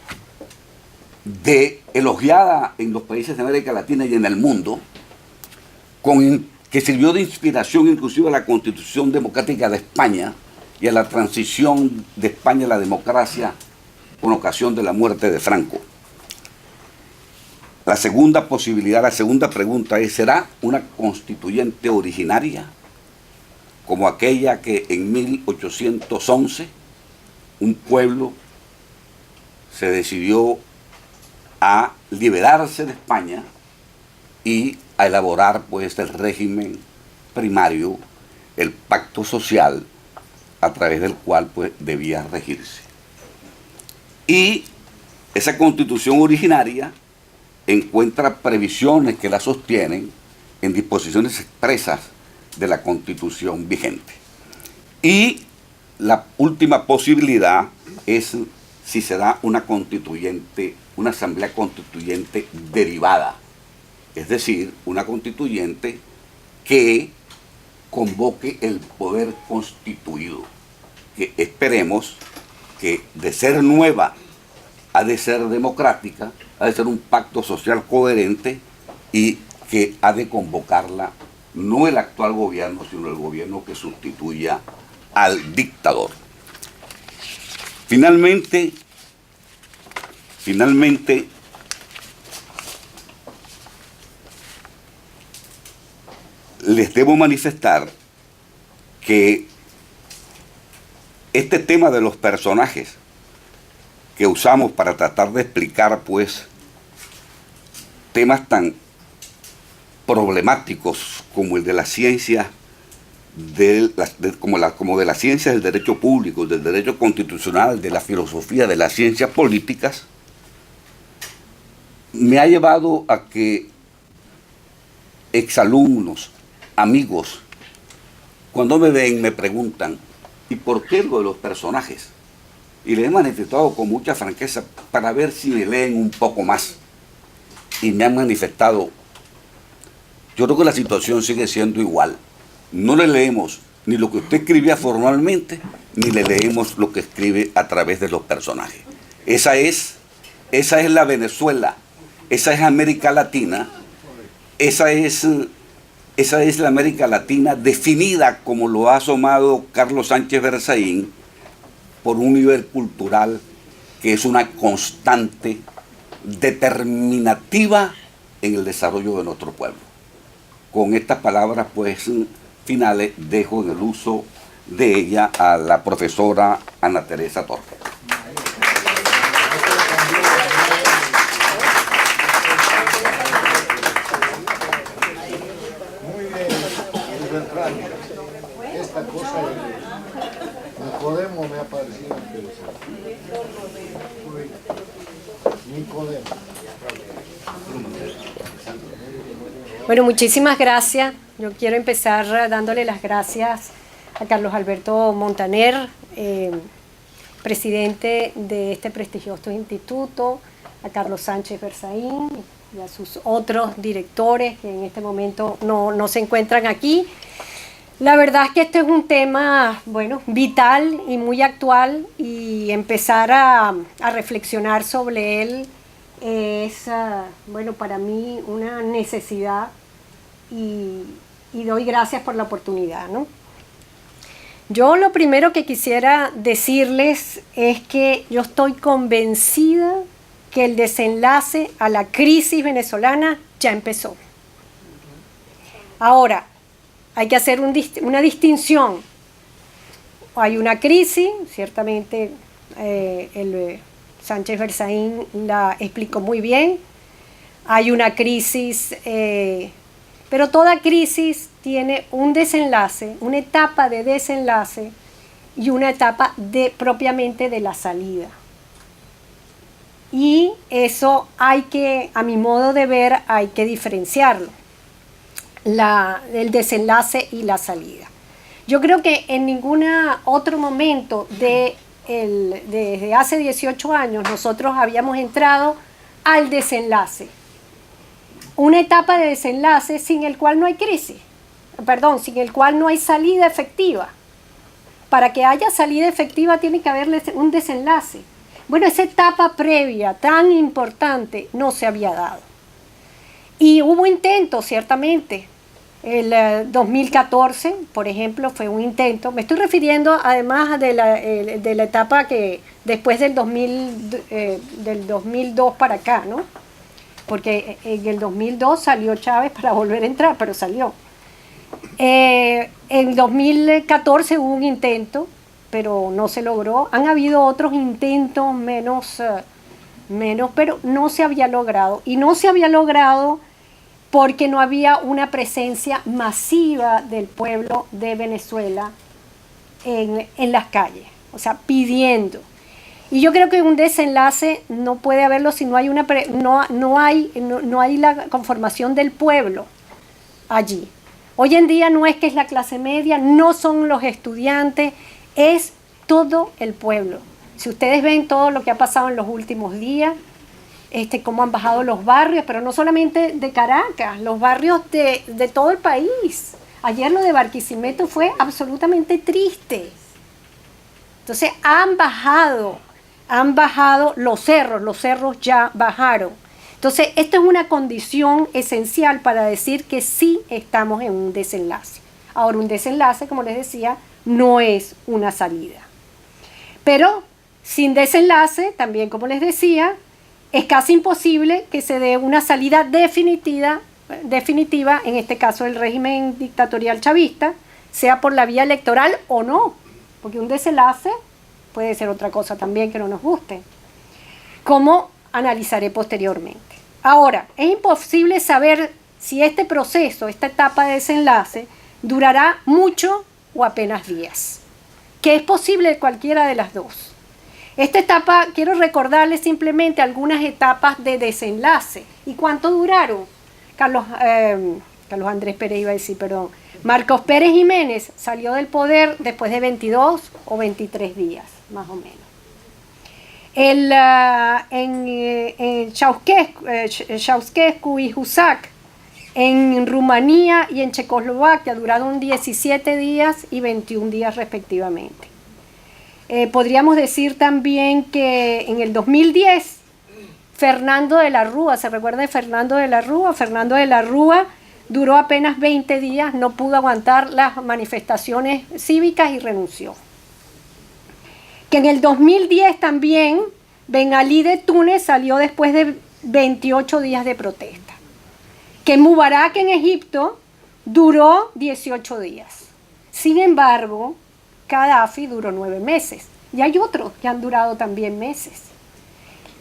elogiada en los países de América Latina y en el mundo, que sirvió de inspiración inclusive a la Constitución Democrática de España y a la transición de España a la democracia con ocasión de la muerte de Franco. La segunda posibilidad, la segunda pregunta es: ¿será una constituyente originaria como aquella que en 1811 un pueblo se decidió a liberarse de España y a elaborar pues el régimen primario, el pacto social a través del cual pues debía regirse? Y esa constitución originaria encuentra previsiones que la sostienen en disposiciones expresas de la Constitución vigente. Y la última posibilidad es si se da una constituyente, una asamblea constituyente derivada, es decir, una constituyente que convoque el poder constituido, que esperemos que de ser nueva ha de ser democrática, ha de ser un pacto social coherente y que ha de convocarla no el actual gobierno, sino el gobierno que sustituya al dictador. Finalmente, les debo manifestar que este tema de los personajes que usamos para tratar de explicar pues temas tan problemáticos como el de la ciencia, como de la ciencia del derecho público, del derecho constitucional, de la filosofía, de las ciencias políticas, me ha llevado a que exalumnos, amigos, cuando me ven me preguntan: ¿y por qué lo de los personajes? Y les he manifestado con mucha franqueza para ver si me leen un poco más. Y me han manifestado: yo creo que la situación sigue siendo igual. No le leemos ni lo que usted escribía formalmente, ni le leemos lo que escribe a través de los personajes. Esa es la Venezuela, esa es América Latina, esa es la América Latina definida como lo ha asomado Carlos Sánchez Berzaín, por un nivel cultural que es una constante determinativa en el desarrollo de nuestro pueblo. Con estas palabras pues finales dejo en el uso de ella a la profesora Ana Teresa Torres. Muy bien, Luis Beltrán. Esta cosa de Nicodemo me ha parecido interesante. Nicodemo. Bueno, muchísimas gracias. Yo quiero empezar dándole las gracias a Carlos Alberto Montaner, presidente de este prestigioso instituto, a Carlos Sánchez Berzaín y a sus otros directores que en este momento no se encuentran aquí. La verdad es que este es un tema, bueno, vital y muy actual, y empezar a reflexionar sobre él es, bueno, para mí una necesidad, y doy gracias por la oportunidad, ¿no? Yo lo primero que quisiera decirles es que yo estoy convencida que el desenlace a la crisis venezolana ya empezó. Ahora, hay que hacer una distinción. Hay una crisis, ciertamente Sánchez Berzaín la explicó muy bien. Hay una crisis, pero toda crisis tiene un desenlace, una etapa de desenlace y una etapa propiamente de la salida. Y eso hay que, a mi modo de ver, hay que diferenciarlo, el desenlace y la salida. Yo creo que en ningún otro momento desde hace 18 años nosotros habíamos entrado al desenlace. Una etapa de desenlace sin el cual no hay crisis, sin el cual no hay salida efectiva. Para que haya salida efectiva tiene que haber un desenlace. Bueno, esa etapa previa tan importante no se había dado. Y hubo intentos, ciertamente. El 2014, por ejemplo, fue un intento. Me estoy refiriendo además de la etapa que después del 2002 para acá, ¿no? Porque en el 2002 salió Chávez para volver a entrar, pero salió. En 2014 hubo un intento, pero no se logró. Han habido otros intentos menos, pero no se había logrado. Y no se había logrado porque no había una presencia masiva del pueblo de Venezuela en las calles, o sea, pidiendo. Y yo creo que un desenlace no puede haberlo si no hay no hay la conformación del pueblo allí. Hoy en día no es que es la clase media, no son los estudiantes, es todo el pueblo. Si ustedes ven todo lo que ha pasado en los últimos días, cómo han bajado los barrios, pero no solamente de Caracas, los barrios de todo el país. Ayer lo de Barquisimeto fue absolutamente triste. Entonces han bajado los cerros ya bajaron. Entonces esto es una condición esencial para decir que sí estamos en un desenlace. Ahora, un desenlace, como les decía, no es una salida. Pero sin desenlace, también como les decía, es casi imposible que se dé una salida definitiva, en este caso del régimen dictatorial chavista, sea por la vía electoral o no, porque un desenlace puede ser otra cosa también que no nos guste, como analizaré posteriormente. Ahora, es imposible saber si este proceso, esta etapa de desenlace, durará mucho o apenas días, que es posible cualquiera de las dos. Esta etapa, quiero recordarles simplemente algunas etapas de desenlace. ¿Y cuánto duraron? Carlos Andrés Pérez iba a decir, perdón. Marcos Pérez Jiménez salió del poder después de 22 o 23 días, más o menos. En Ceausescu y Husak, en Rumanía y en Checoslovaquia, duraron 17 días y 21 días respectivamente. Podríamos decir también que en el 2010, Fernando de la Rúa, ¿se recuerda de Fernando de la Rúa? Fernando de la Rúa duró apenas 20 días, no pudo aguantar las manifestaciones cívicas y renunció. Que en el 2010 también, Ben Ali de Túnez salió después de 28 días de protesta. Que Mubarak en Egipto duró 18 días. Sin embargo, Gaddafi duró 9 meses y hay otros que han durado también meses.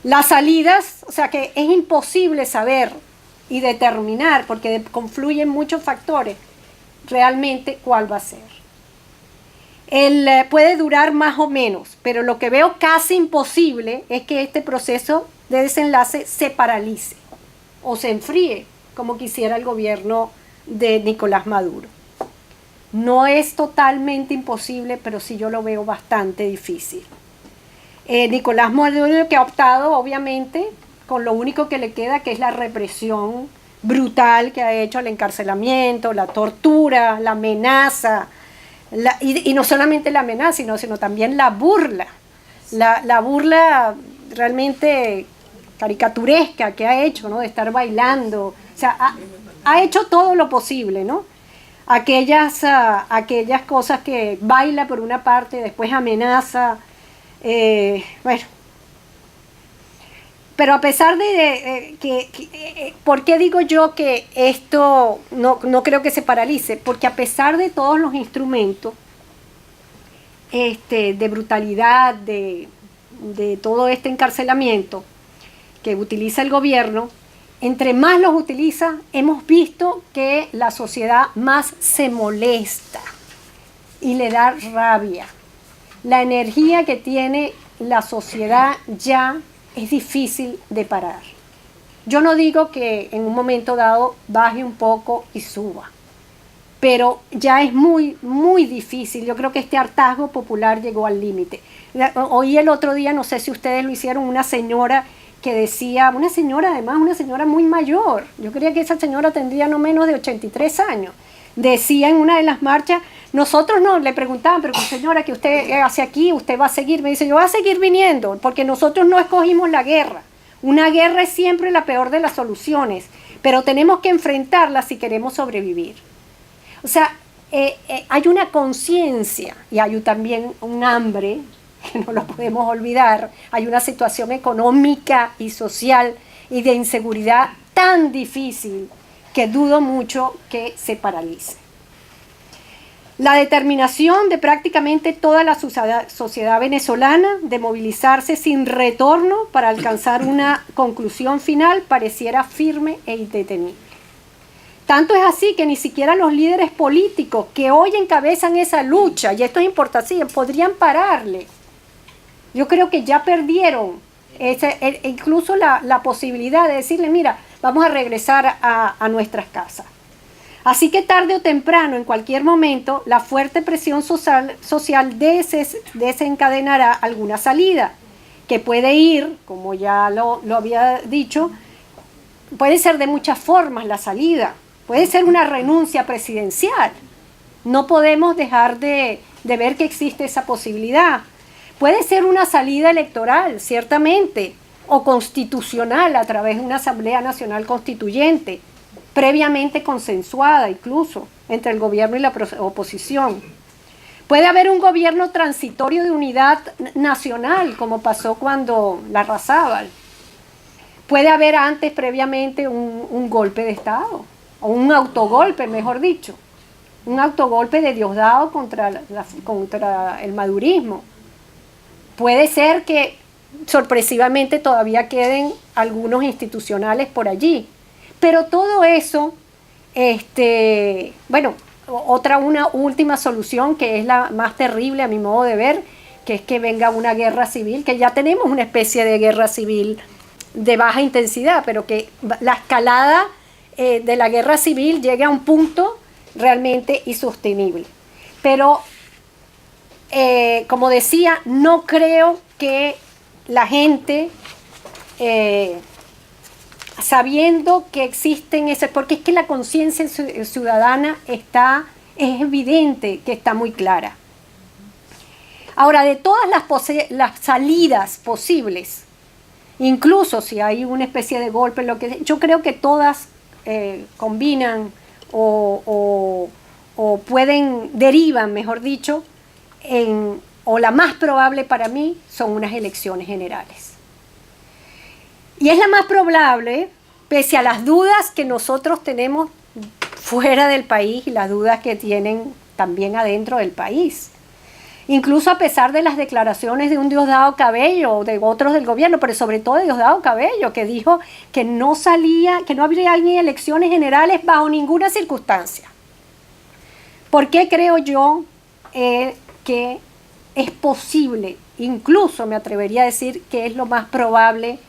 Las salidas, o sea que es imposible saber y determinar, porque confluyen muchos factores, realmente cuál va a ser. Puede durar más o menos, pero lo que veo casi imposible es que este proceso de desenlace se paralice o se enfríe, como quisiera el gobierno de Nicolás Maduro. No es totalmente imposible, pero sí yo lo veo bastante difícil. Nicolás Maduro, que ha optado, obviamente, con lo único que le queda, que es la represión brutal que ha hecho, el encarcelamiento, la tortura, la amenaza, y no solamente la amenaza, sino también la burla. La burla realmente caricaturesca que ha hecho, ¿no? De estar bailando. O sea, ha hecho todo lo posible, ¿no? Aquellas cosas que baila por una parte, después amenaza, bueno. Pero a pesar ¿por qué digo yo que esto no creo que se paralice? Porque a pesar de todos los instrumentos de brutalidad, de todo este encarcelamiento que utiliza el gobierno, entre más los utiliza, hemos visto que la sociedad más se molesta y le da rabia. La energía que tiene la sociedad ya es difícil de parar. Yo no digo que en un momento dado baje un poco y suba, pero ya es muy, muy difícil. Yo creo que este hartazgo popular llegó al límite. Oí el otro día, no sé si ustedes lo hicieron, una señora que decía, una señora además, una señora muy mayor, yo creía que esa señora tendría no menos de 83 años, decía en una de las marchas, nosotros no, le preguntaban, pero señora, ¿qué usted hace aquí? ¿Usted va a seguir? Me dice, yo voy a seguir viniendo, porque nosotros no escogimos la guerra. Una guerra es siempre la peor de las soluciones, pero tenemos que enfrentarla si queremos sobrevivir. O sea, hay una conciencia y hay también un hambre, que no lo podemos olvidar, hay una situación económica y social y de inseguridad tan difícil que dudo mucho que se paralice. La determinación de prácticamente toda la sociedad venezolana de movilizarse sin retorno para alcanzar una conclusión final pareciera firme e indetenible. Tanto es así que ni siquiera los líderes políticos que hoy encabezan esa lucha, y esto es importante, podrían pararle. Yo creo que ya perdieron incluso la posibilidad de decirle, mira, vamos a regresar a nuestras casas. Así que tarde o temprano, en cualquier momento, la fuerte presión social desencadenará alguna salida, que puede ir, como ya lo había dicho, puede ser de muchas formas la salida, puede ser una renuncia presidencial. No podemos dejar de ver que existe esa posibilidad. Puede ser una salida electoral, ciertamente, o constitucional a través de una Asamblea Nacional Constituyente, previamente consensuada incluso entre el gobierno y la oposición. Puede haber un gobierno transitorio de unidad nacional, como pasó cuando Larrazábal. Puede haber antes, previamente, un golpe de Estado, o un autogolpe, mejor dicho. Un autogolpe de Diosdado contra el madurismo. Puede ser que sorpresivamente todavía queden algunos institucionales por allí. Pero todo eso, una última solución que es la más terrible a mi modo de ver, que es que venga una guerra civil, que ya tenemos una especie de guerra civil de baja intensidad, pero que la escalada de la guerra civil llegue a un punto realmente insostenible. Pero, como decía, no creo que la gente... sabiendo que existen porque es que la conciencia ciudadana es evidente que está muy clara. Ahora, de todas las salidas posibles, incluso si hay una especie de golpe, yo creo que todas combinan o derivan, mejor dicho, o la más probable para mí son unas elecciones generales. Y es la más probable, pese a las dudas que nosotros tenemos fuera del país y las dudas que tienen también adentro del país. Incluso a pesar de las declaraciones de un Diosdado Cabello o de otros del gobierno, pero sobre todo de Diosdado Cabello, que dijo que no habría ni elecciones generales bajo ninguna circunstancia. ¿Por qué creo yo que es posible? Incluso me atrevería a decir que es lo más probable.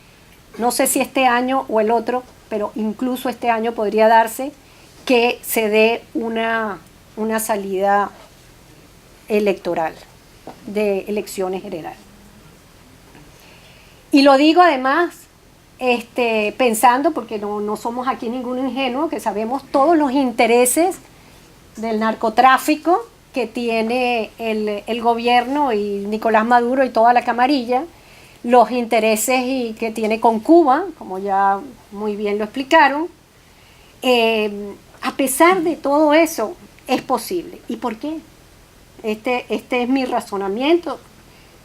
No sé si este año o el otro, pero incluso este año podría darse que se dé una salida electoral, de elecciones generales. Y lo digo además pensando, porque no somos aquí ningún ingenuo, que sabemos todos los intereses del narcotráfico que tiene el gobierno y Nicolás Maduro y toda la camarilla, los intereses que tiene con Cuba, como ya muy bien lo explicaron. A pesar de todo eso, es posible. ¿Y por qué? Este es mi razonamiento,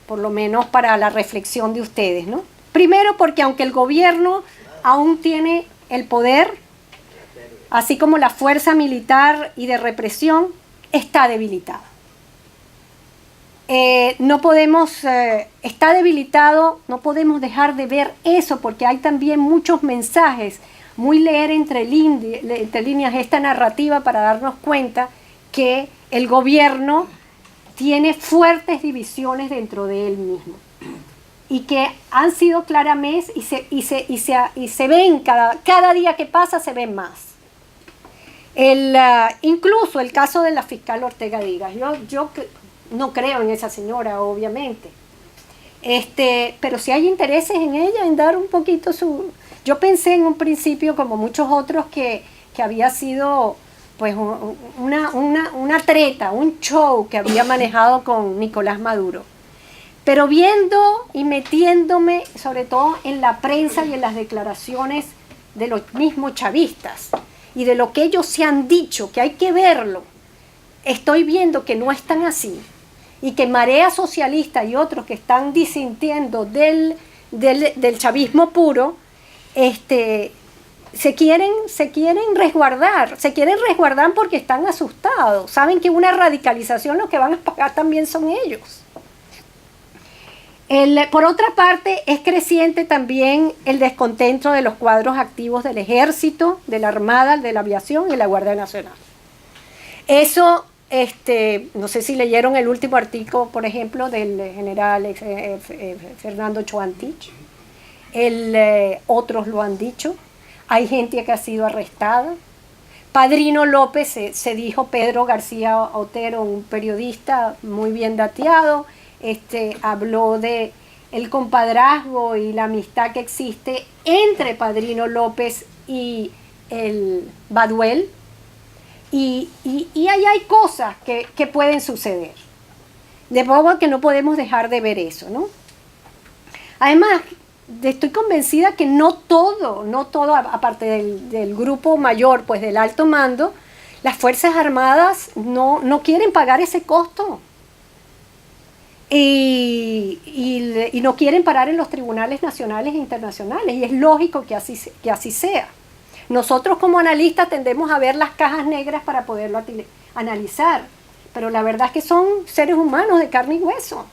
por lo menos para la reflexión de ustedes, ¿no? Primero porque aunque el gobierno aún tiene el poder, así como la fuerza militar y de represión, está debilitada. Está debilitado, no podemos dejar de ver eso porque hay también muchos mensajes, muy leer entre líneas esta narrativa para darnos cuenta que el gobierno tiene fuertes divisiones dentro de él mismo y que han sido claramente y se ven cada día que pasa se ven más. Incluso el caso de la fiscal Ortega Digas, yo no creo en esa señora, obviamente, pero si hay intereses en ella, en dar un poquito su... Yo pensé en un principio, como muchos otros, que había sido pues una treta, un show que había manejado con Nicolás Maduro. Pero viendo y metiéndome sobre todo en la prensa y en las declaraciones de los mismos chavistas y de lo que ellos se han dicho, que hay que verlo, estoy viendo que no es tan así y que Marea Socialista y otros que están disintiendo del chavismo puro, se quieren resguardar porque están asustados, saben que una radicalización lo que van a pagar también son ellos. Por otra parte, es creciente también el descontento de los cuadros activos del Ejército, de la Armada, de la Aviación y la Guardia Nacional. Eso, no sé si leyeron el último artículo, por ejemplo, del general Fernando Choantich. Otros lo han dicho. Hay gente que ha sido arrestada. Padrino López, se dijo Pedro García Otero, un periodista muy bien dateado, habló de el compadrazgo y la amistad que existe entre Padrino López y el Baduel, y ahí hay cosas que pueden suceder. De modo que no podemos dejar de ver eso, ¿no? Además, estoy convencida que no todo, aparte del grupo mayor, pues del alto mando, las Fuerzas Armadas no quieren pagar ese costo. Y no quieren parar en los tribunales nacionales e internacionales, y es lógico que así sea. Nosotros como analistas tendemos a ver las cajas negras para poderlo analizar, pero la verdad es que son seres humanos de carne y hueso.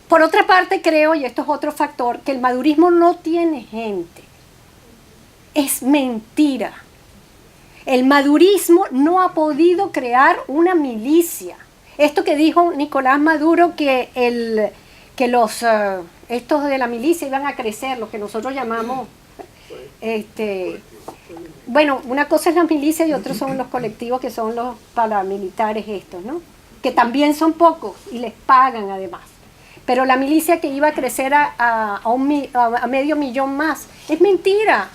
Por otra parte, creo, y esto es otro factor, que el madurismo no tiene gente. Es mentira. El madurismo no ha podido crear una milicia. Esto que dijo Nicolás Maduro, que estos de la milicia iban a crecer, lo que nosotros llamamos, bueno, una cosa es la milicia y otros son los colectivos que son los paramilitares estos, ¿no? Que también son pocos y les pagan además. Pero la milicia que iba a crecer a medio millón más, es mentira.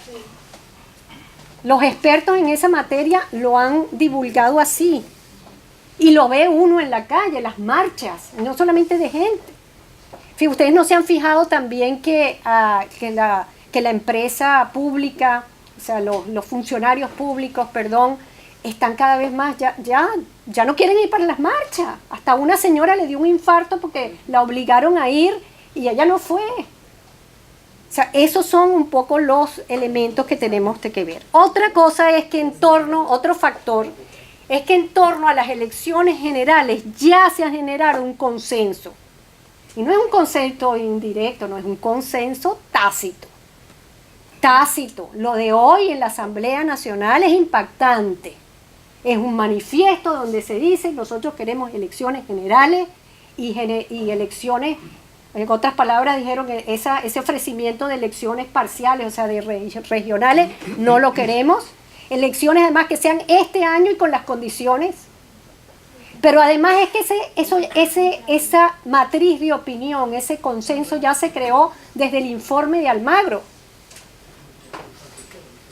Los expertos en esa materia lo han divulgado así. Y lo ve uno en la calle, las marchas, no solamente de gente. Ustedes no se han fijado también que la empresa pública, o sea, los funcionarios públicos, perdón, están cada vez más, ya no quieren ir para las marchas. Hasta una señora le dio un infarto porque la obligaron a ir y ella no fue. O sea, esos son un poco los elementos que tenemos que ver. Otra cosa es que otro factor, es que en torno a las elecciones generales ya se ha generado un consenso. Y no es un consenso indirecto, no es un consenso tácito. Tácito. Lo de hoy en la Asamblea Nacional es impactante. Es un manifiesto donde se dice nosotros queremos elecciones generales y elecciones. En otras palabras, dijeron que ese ofrecimiento de elecciones parciales, o sea, de regionales, no lo queremos. Elecciones además que sean este año y con las condiciones. Pero además es que esa matriz de opinión, ese consenso ya se creó desde el informe de Almagro.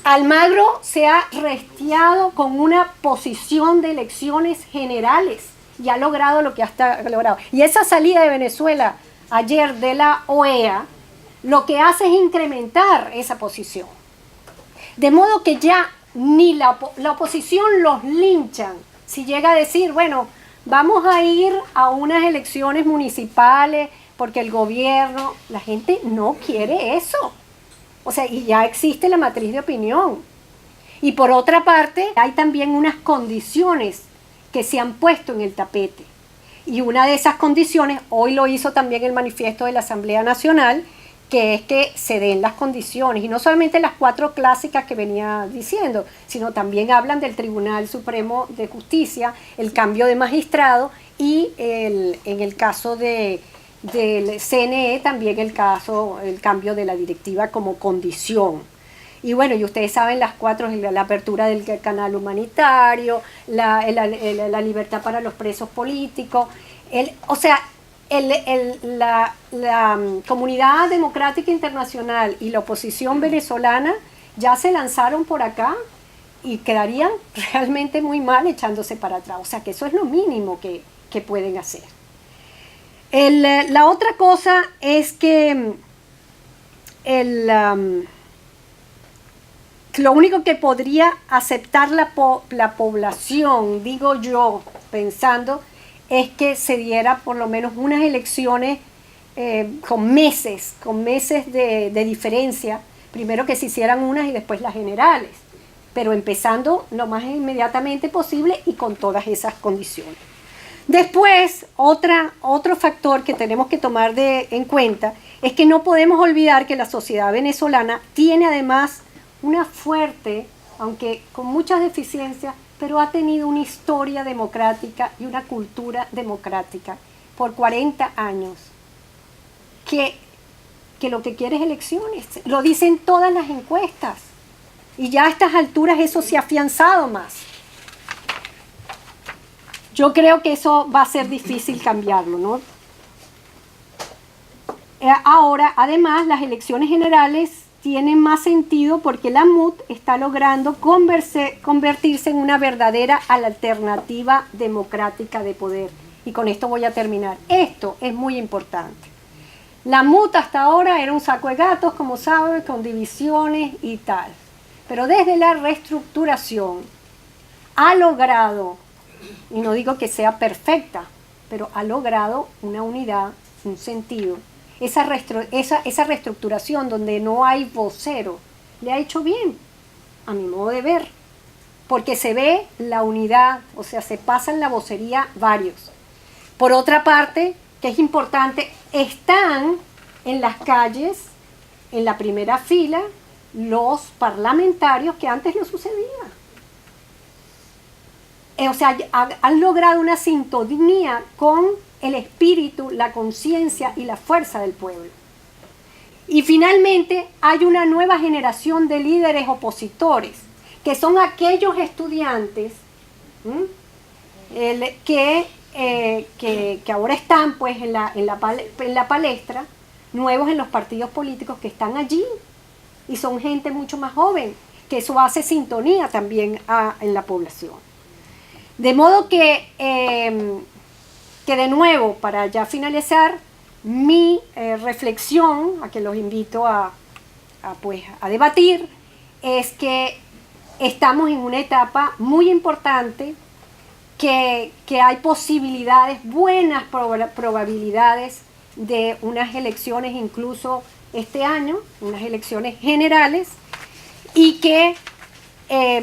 Almagro se ha restiado con una posición de elecciones generales y ha logrado lo que ha logrado. Y esa salida de Venezuela ayer de la OEA, lo que hace es incrementar esa posición. De modo que ya ni la oposición los linchan. Si llega a decir, bueno, vamos a ir a unas elecciones municipales porque el gobierno, la gente no quiere eso. O sea, y ya existe la matriz de opinión. Y por otra parte, hay también unas condiciones que se han puesto en el tapete. Y una de esas condiciones, hoy lo hizo también el manifiesto de la Asamblea Nacional, que es que se den las condiciones, y no solamente las 4 clásicas que venía diciendo, sino también hablan del Tribunal Supremo de Justicia, el cambio de magistrado y en el caso del CNE también el cambio de la directiva como condición. Y bueno, y ustedes saben las 4, la apertura del canal humanitario, la libertad para los presos políticos, la comunidad democrática internacional y la oposición venezolana ya se lanzaron por acá y quedarían realmente muy mal echándose para atrás. O sea que eso es lo mínimo que pueden hacer. La otra cosa es que lo único que podría aceptar la población, digo yo, pensando, es que se diera por lo menos unas elecciones con meses de diferencia, primero que se hicieran unas y después las generales, pero empezando lo más inmediatamente posible y con todas esas condiciones. Después, otro factor que tenemos que tomar en cuenta es que no podemos olvidar que la sociedad venezolana tiene además una fuerte, aunque con muchas deficiencias, pero ha tenido una historia democrática y una cultura democrática por 40 años, que lo que quiere es elecciones, lo dicen todas las encuestas, y ya a estas alturas eso se ha afianzado más. Yo creo que eso va a ser difícil cambiarlo, ¿no? Ahora, además, las elecciones generales tienen más sentido porque la MUT está logrando convertirse en una verdadera alternativa democrática de poder. Y con esto voy a terminar. Esto es muy importante. La MUT hasta ahora era un saco de gatos, como saben, con divisiones y tal. Pero desde la reestructuración ha logrado, y no digo que sea perfecta, pero ha logrado una unidad, un sentido. Esa reestructuración donde no hay vocero le ha hecho bien, a mi modo de ver, porque se ve la unidad, o sea, se pasan la vocería varios. Por otra parte, que es importante, están en las calles, en la primera fila, los parlamentarios que antes no sucedía. O sea, han logrado una sintonía con el espíritu, la conciencia y la fuerza del pueblo. Y finalmente hay una nueva generación de líderes opositores, que son aquellos estudiantes que ahora están pues en la palestra, nuevos en los partidos políticos que están allí, y son gente mucho más joven, que eso hace sintonía también en la población. De modo que de nuevo, para ya finalizar, mi reflexión, a que los invito a debatir, es que estamos en una etapa muy importante, que hay posibilidades, buenas probabilidades de unas elecciones incluso este año, unas elecciones generales, y que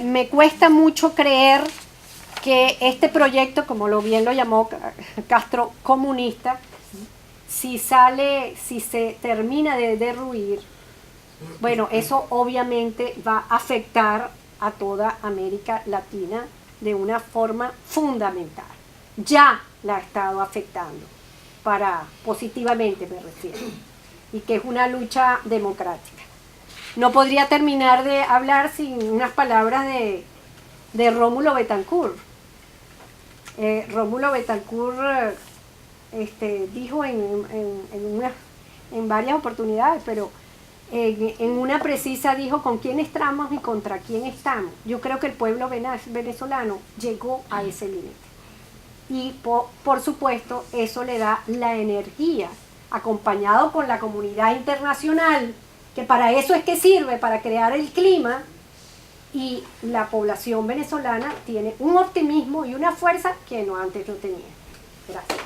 me cuesta mucho creer que este proyecto, como bien lo llamó Castro, comunista, si se termina de derruir, bueno, eso obviamente va a afectar a toda América Latina de una forma fundamental. Ya la ha estado afectando, positivamente me refiero, y que es una lucha democrática. No podría terminar de hablar sin unas palabras de Rómulo Betancourt. Rómulo Betancourt dijo en varias oportunidades, pero en una precisa dijo: ¿con quién estamos y contra quién estamos? Yo creo que el pueblo venezolano llegó a ese límite. Y por supuesto eso le da la energía, acompañado con la comunidad internacional, que para eso es que sirve, para crear el clima, y la población venezolana tiene un optimismo y una fuerza que no antes no tenía. Gracias.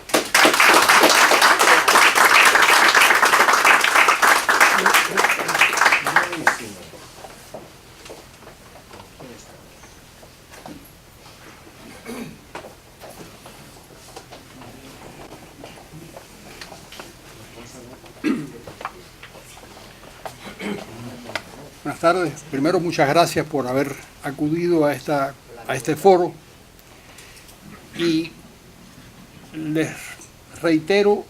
Buenas tardes. Primero, muchas gracias por haber acudido a este foro. Y les reitero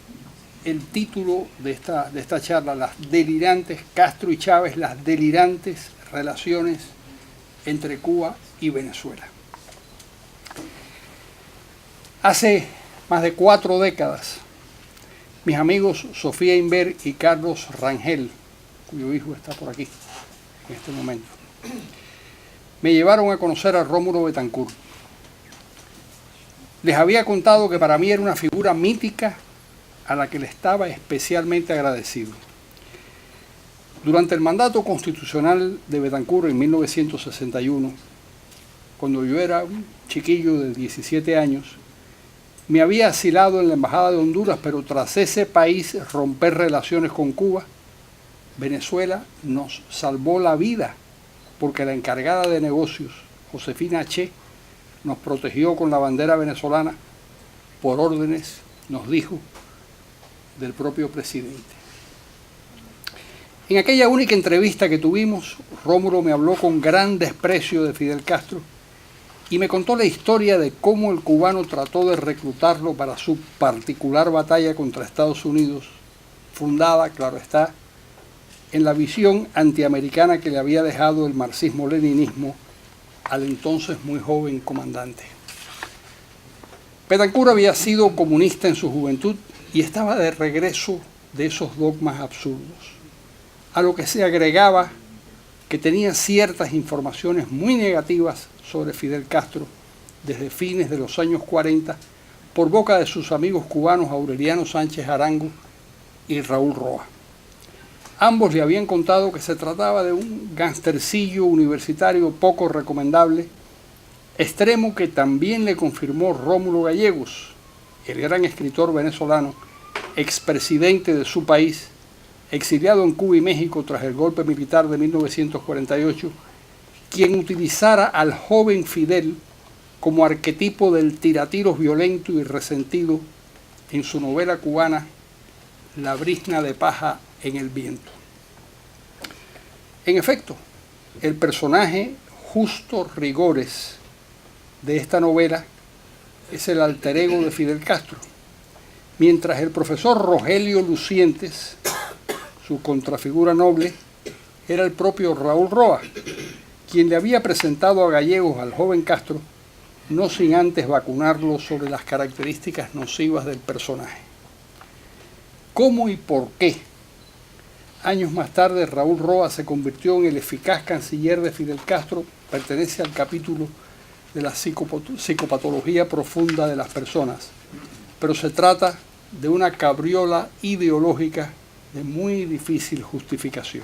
el título de esta charla, las delirantes, Castro y Chávez, las delirantes relaciones entre Cuba y Venezuela. Hace más de 4 décadas, mis amigos Sofía Inver y Carlos Rangel, cuyo hijo está por aquí en este momento, me llevaron a conocer a Rómulo Betancourt. Les había contado que para mí era una figura mítica a la que le estaba especialmente agradecido. Durante el mandato constitucional de Betancourt en 1961, cuando yo era un chiquillo de 17 años, me había asilado en la Embajada de Honduras, pero tras ese país romper relaciones con Cuba, Venezuela nos salvó la vida, porque la encargada de negocios, Josefina Che, nos protegió con la bandera venezolana por órdenes, nos dijo, del propio presidente. En aquella única entrevista que tuvimos, Rómulo me habló con gran desprecio de Fidel Castro y me contó la historia de cómo el cubano trató de reclutarlo para su particular batalla contra Estados Unidos, fundada, claro está, en la visión antiamericana que le había dejado el marxismo-leninismo al entonces muy joven comandante. Betancourt había sido comunista en su juventud y estaba de regreso de esos dogmas absurdos, a lo que se agregaba que tenía ciertas informaciones muy negativas sobre Fidel Castro desde fines de los años 40 por boca de sus amigos cubanos Aureliano Sánchez Arango y Raúl Roa. Ambos le habían contado que se trataba de un gangstercillo universitario poco recomendable, extremo que también le confirmó Rómulo Gallegos, el gran escritor venezolano, expresidente de su país, exiliado en Cuba y México tras el golpe militar de 1948, quien utilizara al joven Fidel como arquetipo del tiratiros violento y resentido en su novela cubana La brizna de paja en el viento. En efecto, el personaje Justo Rigores de esta novela es el alter ego de Fidel Castro, mientras el profesor Rogelio Lucientes, su contrafigura noble, era el propio Raúl Roa, quien le había presentado a Gallegos al joven Castro, no sin antes vacunarlo sobre las características nocivas del personaje. ¿Cómo y por qué? Años más tarde, Raúl Roa se convirtió en el eficaz canciller de Fidel Castro, pertenece al capítulo de la psicopatología profunda de las personas, pero se trata de una cabriola ideológica de muy difícil justificación.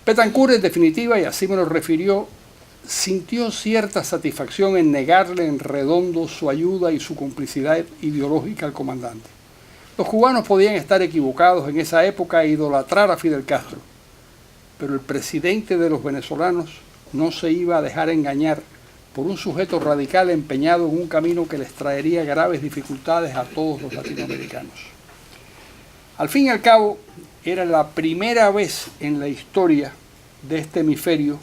Betancourt, en definitiva, y así me lo refirió, sintió cierta satisfacción en negarle en redondo su ayuda y su complicidad ideológica al comandante. Los cubanos podían estar equivocados en esa época e idolatrar a Fidel Castro, pero el presidente de los venezolanos no se iba a dejar engañar por un sujeto radical empeñado en un camino que les traería graves dificultades a todos los latinoamericanos. Al fin y al cabo, era la primera vez en la historia de este hemisferio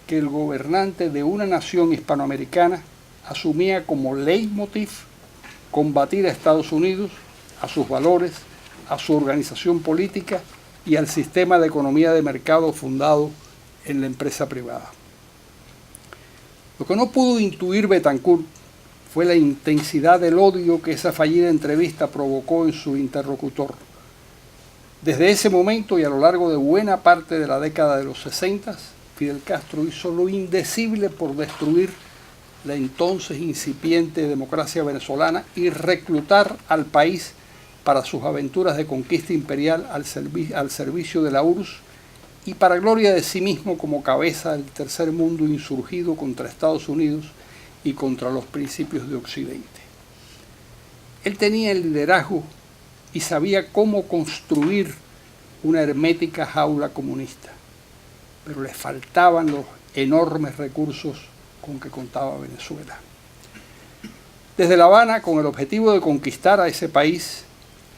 que el gobernante de una nación hispanoamericana asumía como leitmotiv combatir a Estados Unidos, a sus valores, a su organización política y al sistema de economía de mercado fundado en la empresa privada. Lo que no pudo intuir Betancourt fue la intensidad del odio que esa fallida entrevista provocó en su interlocutor. Desde ese momento y a lo largo de buena parte de la década de los 60, Fidel Castro hizo lo indecible por destruir la entonces incipiente democracia venezolana y reclutar al país para sus aventuras de conquista imperial al servicio de la URSS y para gloria de sí mismo como cabeza del tercer mundo insurgido contra Estados Unidos y contra los principios de Occidente. Él tenía el liderazgo y sabía cómo construir una hermética jaula comunista, pero le faltaban los enormes recursos con que contaba Venezuela. Desde La Habana, con el objetivo de conquistar a ese país,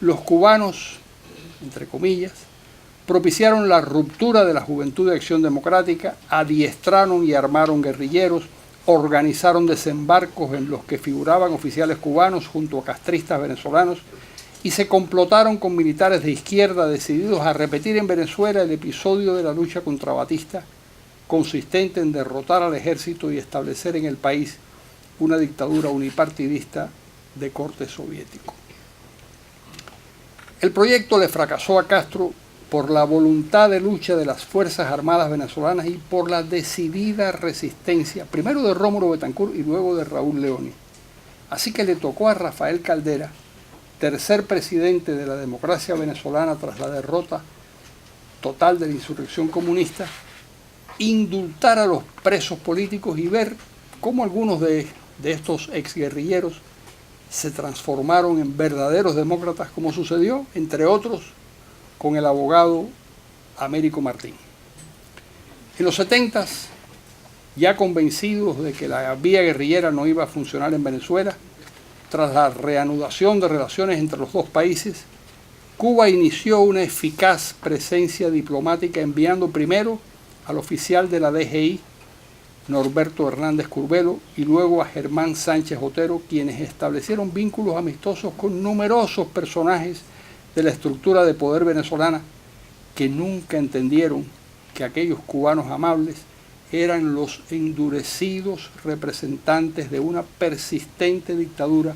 los cubanos, entre comillas, propiciaron la ruptura de la Juventud de Acción Democrática, adiestraron y armaron guerrilleros, organizaron desembarcos en los que figuraban oficiales cubanos junto a castristas venezolanos y se complotaron con militares de izquierda decididos a repetir en Venezuela el episodio de la lucha contra Batista, consistente en derrotar al ejército y establecer en el país una dictadura unipartidista de corte soviético. El proyecto le fracasó a Castro por la voluntad de lucha de las Fuerzas Armadas venezolanas y por la decidida resistencia, primero de Rómulo Betancourt y luego de Raúl Leoni. Así que le tocó a Rafael Caldera, tercer presidente de la democracia venezolana tras la derrota total de la insurrección comunista, indultar a los presos políticos y ver cómo algunos de estos exguerrilleros se transformaron en verdaderos demócratas, como sucedió, entre otros, con el abogado Américo Martín. En los 70s, ya convencidos de que la vía guerrillera no iba a funcionar en Venezuela, tras la reanudación de relaciones entre los dos países, Cuba inició una eficaz presencia diplomática enviando primero al oficial de la DGI, Norberto Hernández Curbelo, y luego a Germán Sánchez Otero, quienes establecieron vínculos amistosos con numerosos personajes de la estructura de poder venezolana que nunca entendieron que aquellos cubanos amables eran los endurecidos representantes de una persistente dictadura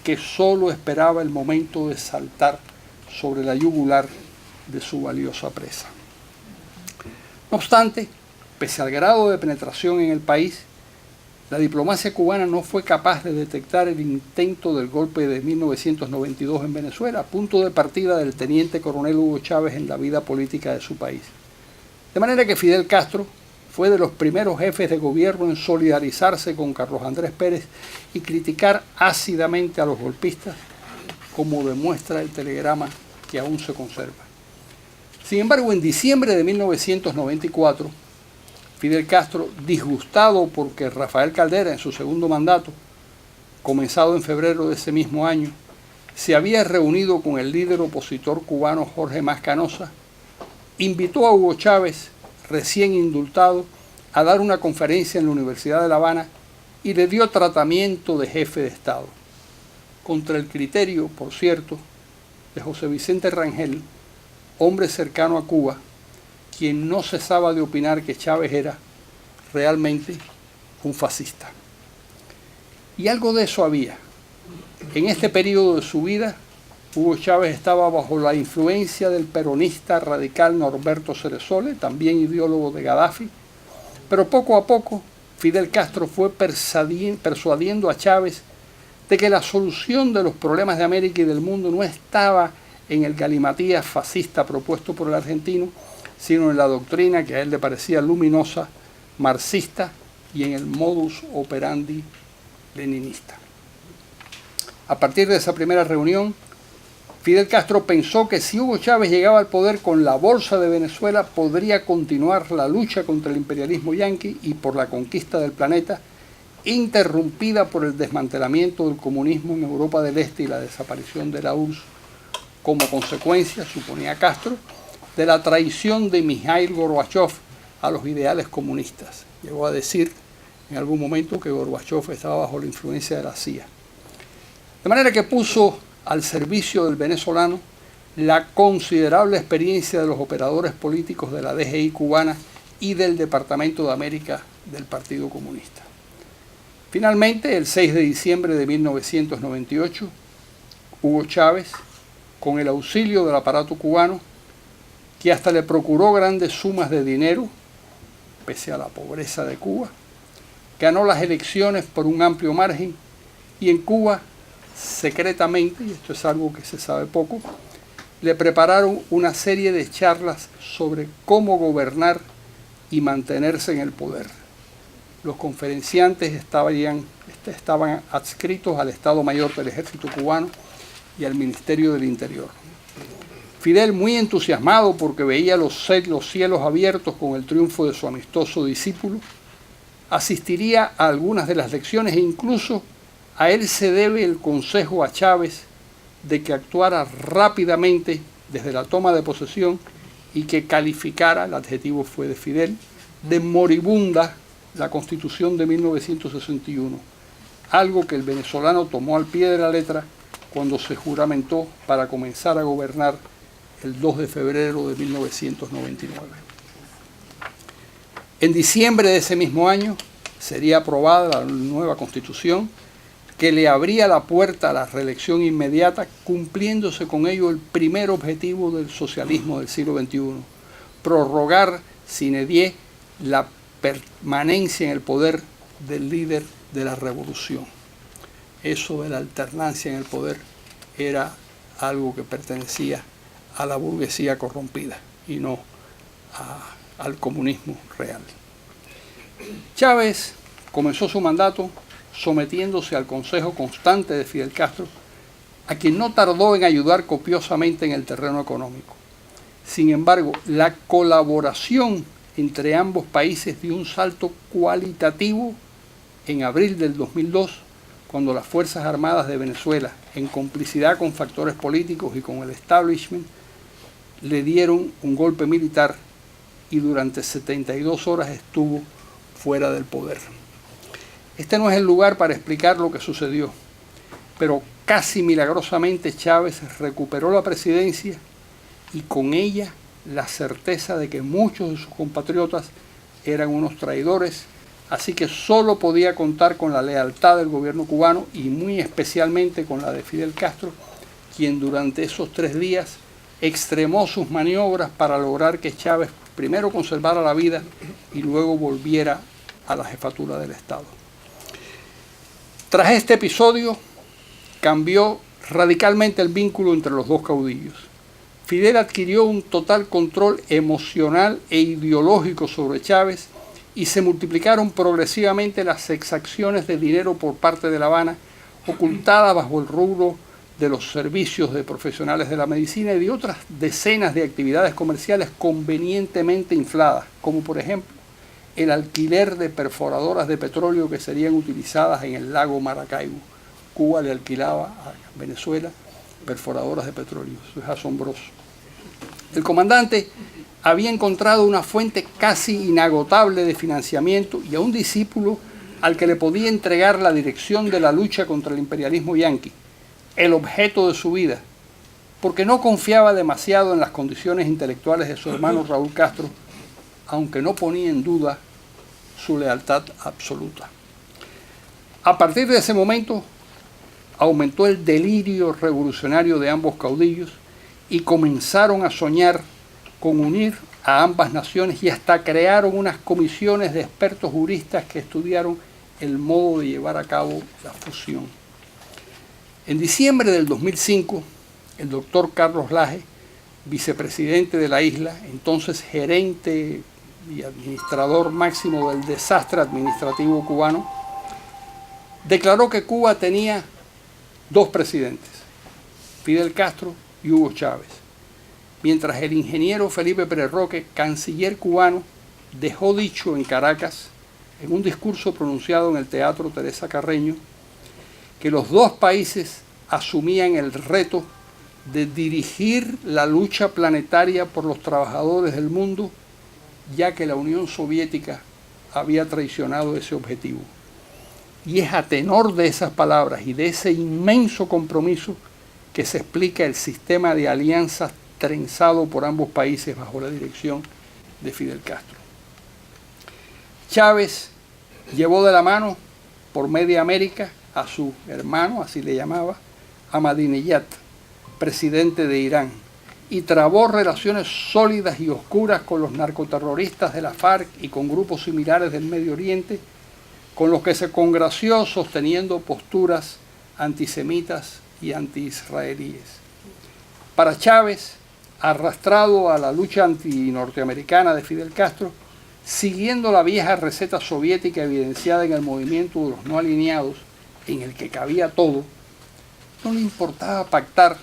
que solo esperaba el momento de saltar sobre la yugular de su valiosa presa. No obstante, pese al grado de penetración en el país, la diplomacia cubana no fue capaz de detectar el intento del golpe de 1992 en Venezuela, punto de partida del teniente coronel Hugo Chávez en la vida política de su país. De manera que Fidel Castro fue de los primeros jefes de gobierno en solidarizarse con Carlos Andrés Pérez y criticar ácidamente a los golpistas, como demuestra el telegrama que aún se conserva. Sin embargo, en diciembre de 1994, Fidel Castro, disgustado porque Rafael Caldera, en su segundo mandato, comenzado en febrero de ese mismo año, se había reunido con el líder opositor cubano Jorge Mas Canosa, invitó a Hugo Chávez, recién indultado, a dar una conferencia en la Universidad de La Habana y le dio tratamiento de jefe de Estado, contra el criterio, por cierto, de José Vicente Rangel, hombre cercano a Cuba, quien no cesaba de opinar que Chávez era realmente un fascista. Y algo de eso había. En este periodo de su vida, Hugo Chávez estaba bajo la influencia del peronista radical Norberto Ceresole, también ideólogo de Gaddafi, pero poco a poco Fidel Castro fue persuadiendo a Chávez de que la solución de los problemas de América y del mundo no estaba en el galimatías fascista propuesto por el argentino, sino en la doctrina que a él le parecía luminosa, marxista, y en el modus operandi leninista. A partir de esa primera reunión, Fidel Castro pensó que si Hugo Chávez llegaba al poder con la bolsa de Venezuela, podría continuar la lucha contra el imperialismo yanqui y por la conquista del planeta, interrumpida por el desmantelamiento del comunismo en Europa del Este y la desaparición de la URSS, como consecuencia, suponía Castro, de la traición de Mikhail Gorbachev a los ideales comunistas. Llegó a decir en algún momento que Gorbachev estaba bajo la influencia de la CIA. De manera que puso al servicio del venezolano la considerable experiencia de los operadores políticos de la DGI cubana y del Departamento de América del Partido Comunista. Finalmente, el 6 de diciembre de 1998, Hugo Chávez, con el auxilio del aparato cubano, que hasta le procuró grandes sumas de dinero, pese a la pobreza de Cuba, ganó las elecciones por un amplio margen y en Cuba, secretamente, y esto es algo que se sabe poco, le prepararon una serie de charlas sobre cómo gobernar y mantenerse en el poder. Los conferenciantes estaban adscritos al Estado Mayor del Ejército Cubano y al Ministerio del Interior. Fidel, muy entusiasmado porque veía los cielos abiertos con el triunfo de su amistoso discípulo, asistiría a algunas de las lecciones e incluso a él se debe el consejo a Chávez de que actuara rápidamente desde la toma de posesión y que calificara, el adjetivo fue de Fidel, de moribunda la Constitución de 1961, algo que el venezolano tomó al pie de la letra cuando se juramentó para comenzar a gobernar el 2 de febrero de 1999. En diciembre de ese mismo año sería aprobada la nueva Constitución que le abría la puerta a la reelección inmediata, cumpliéndose con ello el primer objetivo del socialismo del siglo XXI, prorrogar sine die la permanencia en el poder del líder de la revolución. Eso de la alternancia en el poder era algo que pertenecía a la burguesía corrompida y no al comunismo real. Chávez comenzó su mandato sometiéndose al consejo constante de Fidel Castro, a quien no tardó en ayudar copiosamente en el terreno económico. Sin embargo, la colaboración entre ambos países dio un salto cualitativo en abril del 2002, cuando las Fuerzas Armadas de Venezuela, en complicidad con factores políticos y con el establishment, le dieron un golpe militar y durante 72 horas estuvo fuera del poder. Este no es el lugar para explicar lo que sucedió, pero casi milagrosamente Chávez recuperó la presidencia y con ella la certeza de que muchos de sus compatriotas eran unos traidores, así que solo podía contar con la lealtad del gobierno cubano y muy especialmente con la de Fidel Castro, quien durante esos 3 días extremó sus maniobras para lograr que Chávez primero conservara la vida y luego volviera a la jefatura del Estado. Tras este episodio, cambió radicalmente el vínculo entre los dos caudillos. Fidel adquirió un total control emocional e ideológico sobre Chávez y se multiplicaron progresivamente las exacciones de dinero por parte de La Habana, ocultadas bajo el rubro de los servicios de profesionales de la medicina y de otras decenas de actividades comerciales convenientemente infladas, como por ejemplo el alquiler de perforadoras de petróleo que serían utilizadas en el lago Maracaibo. Cuba le alquilaba a Venezuela perforadoras de petróleo. Eso es asombroso. El comandante había encontrado una fuente casi inagotable de financiamiento y a un discípulo al que le podía entregar la dirección de la lucha contra el imperialismo yanqui, el objeto de su vida, porque no confiaba demasiado en las condiciones intelectuales de su hermano Raúl Castro, aunque no ponía en duda su lealtad absoluta. A partir de ese momento, aumentó el delirio revolucionario de ambos caudillos y comenzaron a soñar con unir a ambas naciones y hasta crearon unas comisiones de expertos juristas que estudiaron el modo de llevar a cabo la fusión. En diciembre del 2005, el doctor Carlos Laje, vicepresidente de la isla, entonces gerente y administrador máximo del desastre administrativo cubano, declaró que Cuba tenía 2 presidentes, Fidel Castro y Hugo Chávez, mientras el ingeniero Felipe Pérez Roque, canciller cubano, dejó dicho en Caracas, en un discurso pronunciado en el Teatro Teresa Carreño, que los 2 países asumían el reto de dirigir la lucha planetaria por los trabajadores del mundo, ya que la Unión Soviética había traicionado ese objetivo. Y es a tenor de esas palabras y de ese inmenso compromiso que se explica el sistema de alianzas trenzado por ambos países bajo la dirección de Fidel Castro. Chávez llevó de la mano por media América a su hermano, así le llamaba, Ahmadinejad, presidente de Irán, y trabó relaciones sólidas y oscuras con los narcoterroristas de la FARC y con grupos similares del Medio Oriente, con los que se congració sosteniendo posturas antisemitas y antiisraelíes. Para Chávez, arrastrado a la lucha anti-norteamericana de Fidel Castro, siguiendo la vieja receta soviética evidenciada en el movimiento de los no alineados, en el que cabía todo, no le importaba pactar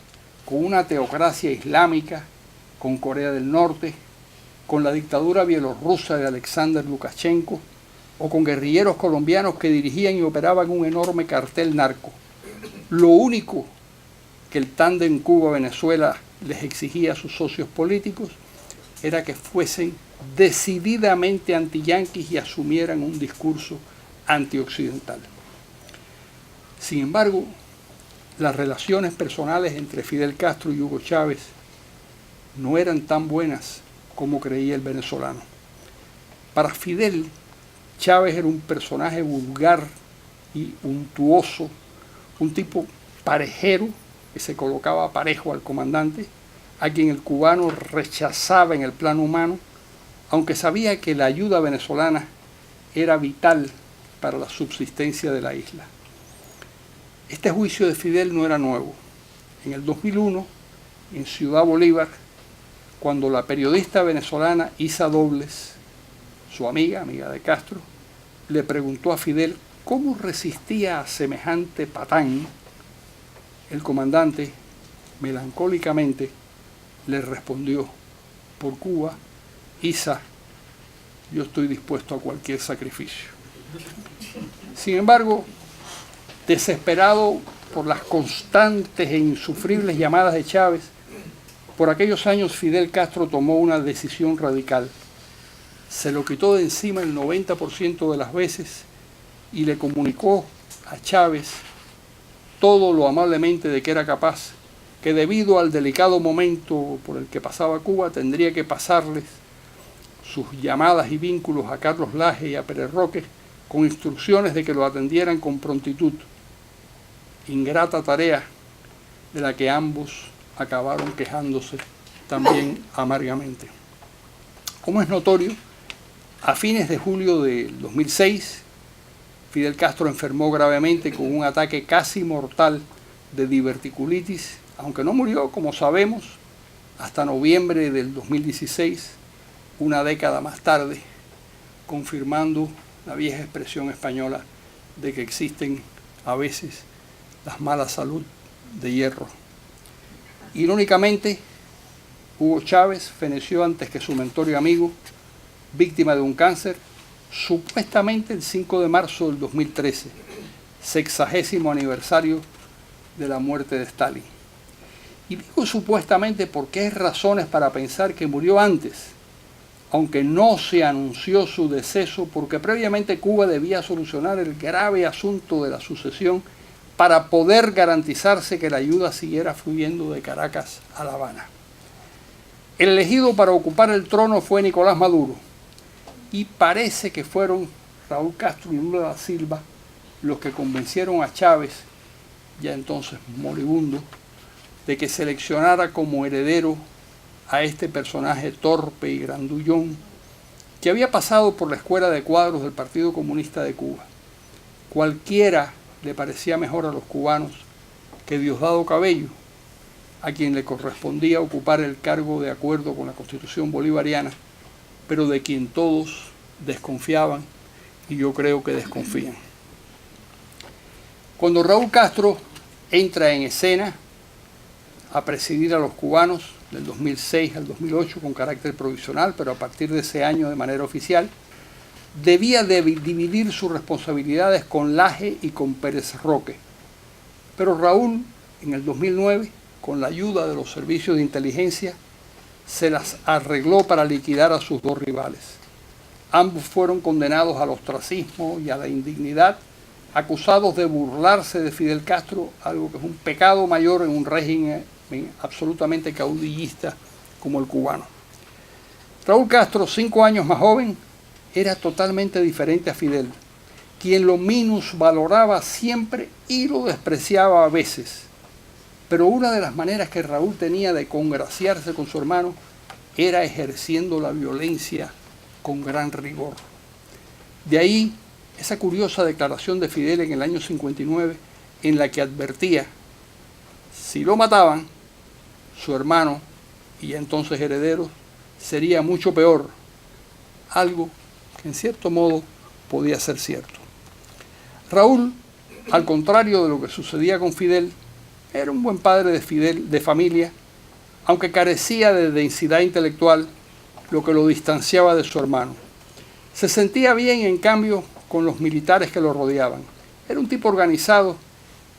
con una teocracia islámica, con Corea del Norte, con la dictadura bielorrusa de Alexander Lukashenko o con guerrilleros colombianos que dirigían y operaban un enorme cartel narco. Lo único que el tándem Cuba-Venezuela les exigía a sus socios políticos era que fuesen decididamente antiyanquis y asumieran un discurso antioccidental. Sin embargo, las relaciones personales entre Fidel Castro y Hugo Chávez no eran tan buenas como creía el venezolano. Para Fidel, Chávez era un personaje vulgar y untuoso, un tipo parejero que se colocaba parejo al comandante, a quien el cubano rechazaba en el plano humano, aunque sabía que la ayuda venezolana era vital para la subsistencia de la isla. Este juicio de Fidel no era nuevo. En el 2001, en Ciudad Bolívar, cuando la periodista venezolana Isa Dobles, su amiga de Castro, le preguntó a Fidel cómo resistía a semejante patán, el comandante, melancólicamente, le respondió: por Cuba, Isa, yo estoy dispuesto a cualquier sacrificio. Sin embargo, desesperado por las constantes e insufribles llamadas de Chávez, por aquellos años Fidel Castro tomó una decisión radical. Se lo quitó de encima el 90% de las veces y le comunicó a Chávez todo lo amablemente de que era capaz, que debido al delicado momento por el que pasaba Cuba tendría que pasarles sus llamadas y vínculos a Carlos Laje y a Pérez Roque con instrucciones de que lo atendieran con prontitud. Ingrata tarea de la que ambos acabaron quejándose también amargamente. Como es notorio, a fines de julio del 2006, Fidel Castro enfermó gravemente con un ataque casi mortal de diverticulitis, aunque no murió, como sabemos, hasta noviembre del 2016, una década más tarde, confirmando la vieja expresión española de que existen a veces las malas salud de hierro. Irónicamente, Hugo Chávez feneció antes que su mentor y amigo, víctima de un cáncer, supuestamente el 5 de marzo del 2013, 60º aniversario de la muerte de Stalin. Y digo supuestamente porque hay razones para pensar que murió antes, aunque no se anunció su deceso, porque previamente Cuba debía solucionar el grave asunto de la sucesión para poder garantizarse que la ayuda siguiera fluyendo de Caracas a La Habana. El elegido para ocupar el trono fue Nicolás Maduro, y parece que fueron Raúl Castro y Lula da Silva los que convencieron a Chávez, ya entonces moribundo, de que seleccionara como heredero a este personaje torpe y grandullón que había pasado por la escuela de cuadros del Partido Comunista de Cuba. Cualquiera le parecía mejor a los cubanos que Diosdado Cabello, a quien le correspondía ocupar el cargo de acuerdo con la Constitución bolivariana, pero de quien todos desconfiaban y yo creo que desconfían. Cuando Raúl Castro entra en escena a presidir a los cubanos del 2006 al 2008 con carácter provisional, pero a partir de ese año de manera oficial, debía de dividir sus responsabilidades con Laje y con Pérez Roque. Pero Raúl, en el 2009, con la ayuda de los servicios de inteligencia, se las arregló para liquidar a sus dos rivales. Ambos fueron condenados al ostracismo y a la indignidad, acusados de burlarse de Fidel Castro, algo que es un pecado mayor en un régimen absolutamente caudillista como el cubano. Raúl Castro, 5 años más joven, era totalmente diferente a Fidel, quien lo minusvaloraba siempre y lo despreciaba a veces. Pero una de las maneras que Raúl tenía de congraciarse con su hermano era ejerciendo la violencia con gran rigor. De ahí esa curiosa declaración de Fidel en el año 59 en la que advertía: si lo mataban, su hermano y entonces herederos, sería mucho peor, algo que en cierto modo podía ser cierto. Raúl, al contrario de lo que sucedía con Fidel, era un buen padre de familia, aunque carecía de densidad intelectual, lo que lo distanciaba de su hermano. Se sentía bien, en cambio, con los militares que lo rodeaban. Era un tipo organizado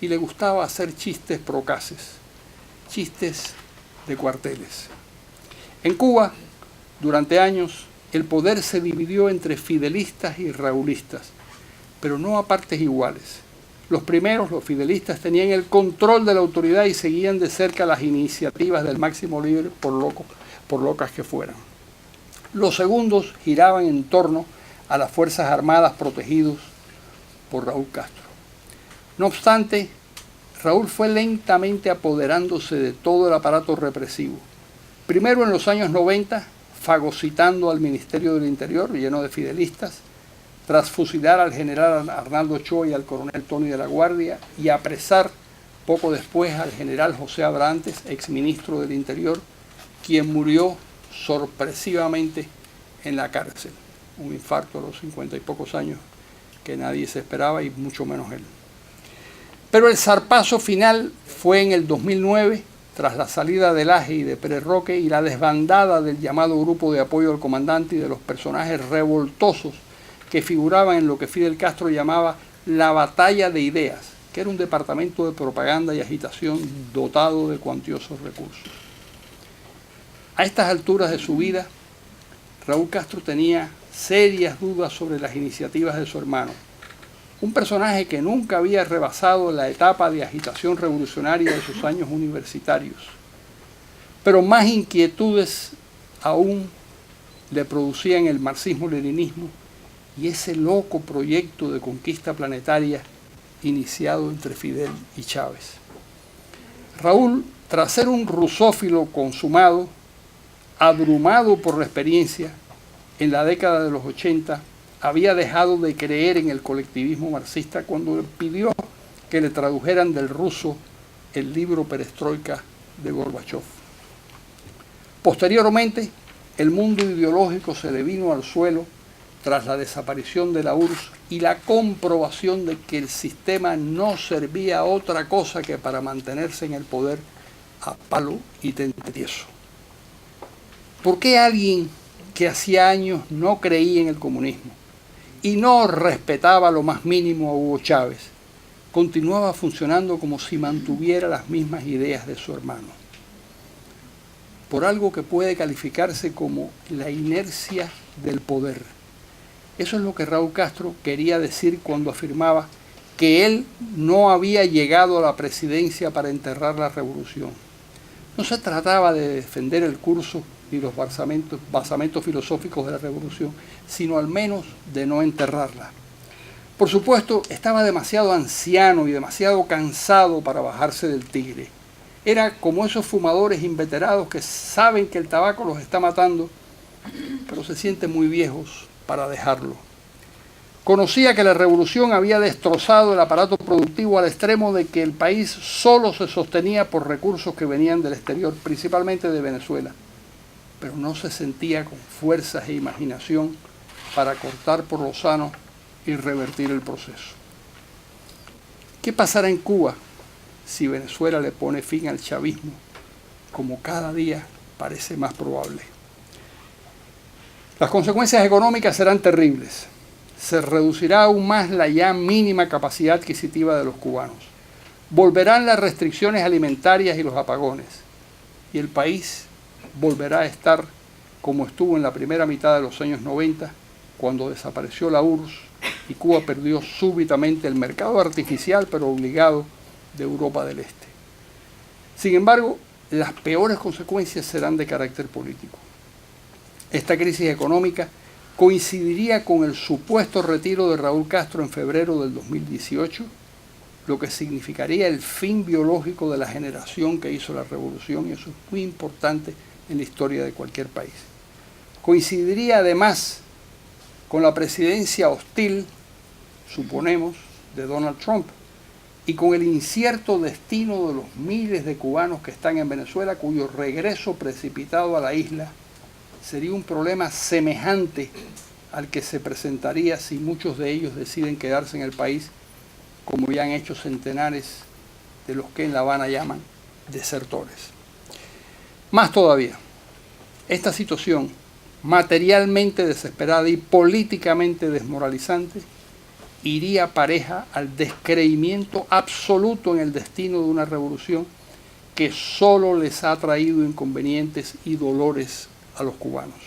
y le gustaba hacer chistes procaces, chistes de cuarteles. En Cuba, durante años, el poder se dividió entre fidelistas y raulistas, pero no a partes iguales. Los primeros, los fidelistas, tenían el control de la autoridad y seguían de cerca las iniciativas del máximo líder, por locas que fueran. Los segundos giraban en torno a las Fuerzas Armadas protegidos por Raúl Castro. No obstante, Raúl fue lentamente apoderándose de todo el aparato represivo. Primero en los años 90, fagocitando al Ministerio del Interior, lleno de fidelistas, tras fusilar al general Arnaldo Ochoa y al coronel Tony de la Guardia y apresar poco después al general José Abrantes, exministro del Interior, quien murió sorpresivamente en la cárcel. Un infarto a los 50 y pocos años que nadie se esperaba y mucho menos él. Pero el zarpazo final fue en el 2009, tras la salida de Laje y de Pérez Roque y la desbandada del llamado Grupo de Apoyo al Comandante y de los personajes revoltosos que figuraban en lo que Fidel Castro llamaba la Batalla de Ideas, que era un departamento de propaganda y agitación dotado de cuantiosos recursos. A estas alturas de su vida, Raúl Castro tenía serias dudas sobre las iniciativas de su hermano, un personaje que nunca había rebasado la etapa de agitación revolucionaria de sus años universitarios. Pero más inquietudes aún le producían el marxismo-leninismo y ese loco proyecto de conquista planetaria iniciado entre Fidel y Chávez. Raúl, tras ser un rusófilo consumado, abrumado por la experiencia, en la década de los 80, había dejado de creer en el colectivismo marxista cuando le pidió que le tradujeran del ruso el libro Perestroika de Gorbachov. Posteriormente, el mundo ideológico se le vino al suelo tras la desaparición de la URSS y la comprobación de que el sistema no servía a otra cosa que para mantenerse en el poder a palo y tentieso. ¿Por qué alguien que hacía años no creía en el comunismo y no respetaba lo más mínimo a Hugo Chávez, continuaba funcionando como si mantuviera las mismas ideas de su hermano? Por algo que puede calificarse como la inercia del poder. Eso es lo que Raúl Castro quería decir cuando afirmaba que él no había llegado a la presidencia para enterrar la revolución. No se trataba de defender el curso ni los basamentos filosóficos de la revolución, sino al menos de no enterrarla. Por supuesto, estaba demasiado anciano y demasiado cansado para bajarse del tigre. Era como esos fumadores inveterados que saben que el tabaco los está matando, pero se sienten muy viejos para dejarlo. Conocía que la revolución había destrozado el aparato productivo al extremo de que el país solo se sostenía por recursos que venían del exterior, principalmente de Venezuela, pero no se sentía con fuerzas e imaginación para cortar por lo sano y revertir el proceso. ¿Qué pasará en Cuba si Venezuela le pone fin al chavismo, como cada día parece más probable? Las consecuencias económicas serán terribles. Se reducirá aún más la ya mínima capacidad adquisitiva de los cubanos. Volverán las restricciones alimentarias y los apagones. Y el país volverá a estar como estuvo en la primera mitad de los años 90, cuando desapareció la URSS y Cuba perdió súbitamente el mercado artificial, pero obligado, de Europa del Este. Sin embargo, las peores consecuencias serán de carácter político. Esta crisis económica coincidiría con el supuesto retiro de Raúl Castro en febrero del 2018, lo que significaría el fin biológico de la generación que hizo la revolución, y eso es muy importante en la historia de cualquier país. Coincidiría además con la presidencia hostil, suponemos, de Donald Trump, y con el incierto destino de los miles de cubanos que están en Venezuela, cuyo regreso precipitado a la isla sería un problema semejante al que se presentaría si muchos de ellos deciden quedarse en el país, como ya han hecho centenares de los que en La Habana llaman desertores. Más todavía, esta situación materialmente desesperada y políticamente desmoralizante iría pareja al descreimiento absoluto en el destino de una revolución que solo les ha traído inconvenientes y dolores a los cubanos.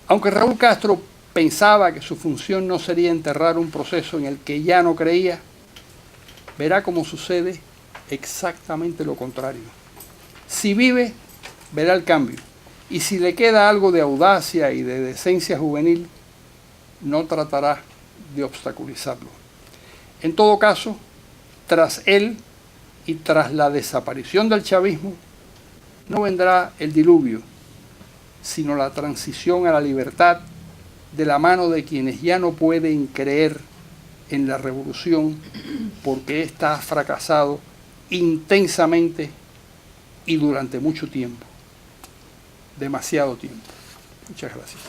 Aunque Raúl Castro pensaba que su función no sería enterrar un proceso en el que ya no creía, verá cómo sucede exactamente lo contrario. Si vive, verá el cambio, y si le queda algo de audacia y de decencia juvenil, no tratará de obstaculizarlo. En todo caso, tras él y tras la desaparición del chavismo, no vendrá el diluvio, sino la transición a la libertad de la mano de quienes ya no pueden creer en la revolución porque ésta ha fracasado intensamente y durante mucho tiempo, demasiado tiempo. Muchas gracias.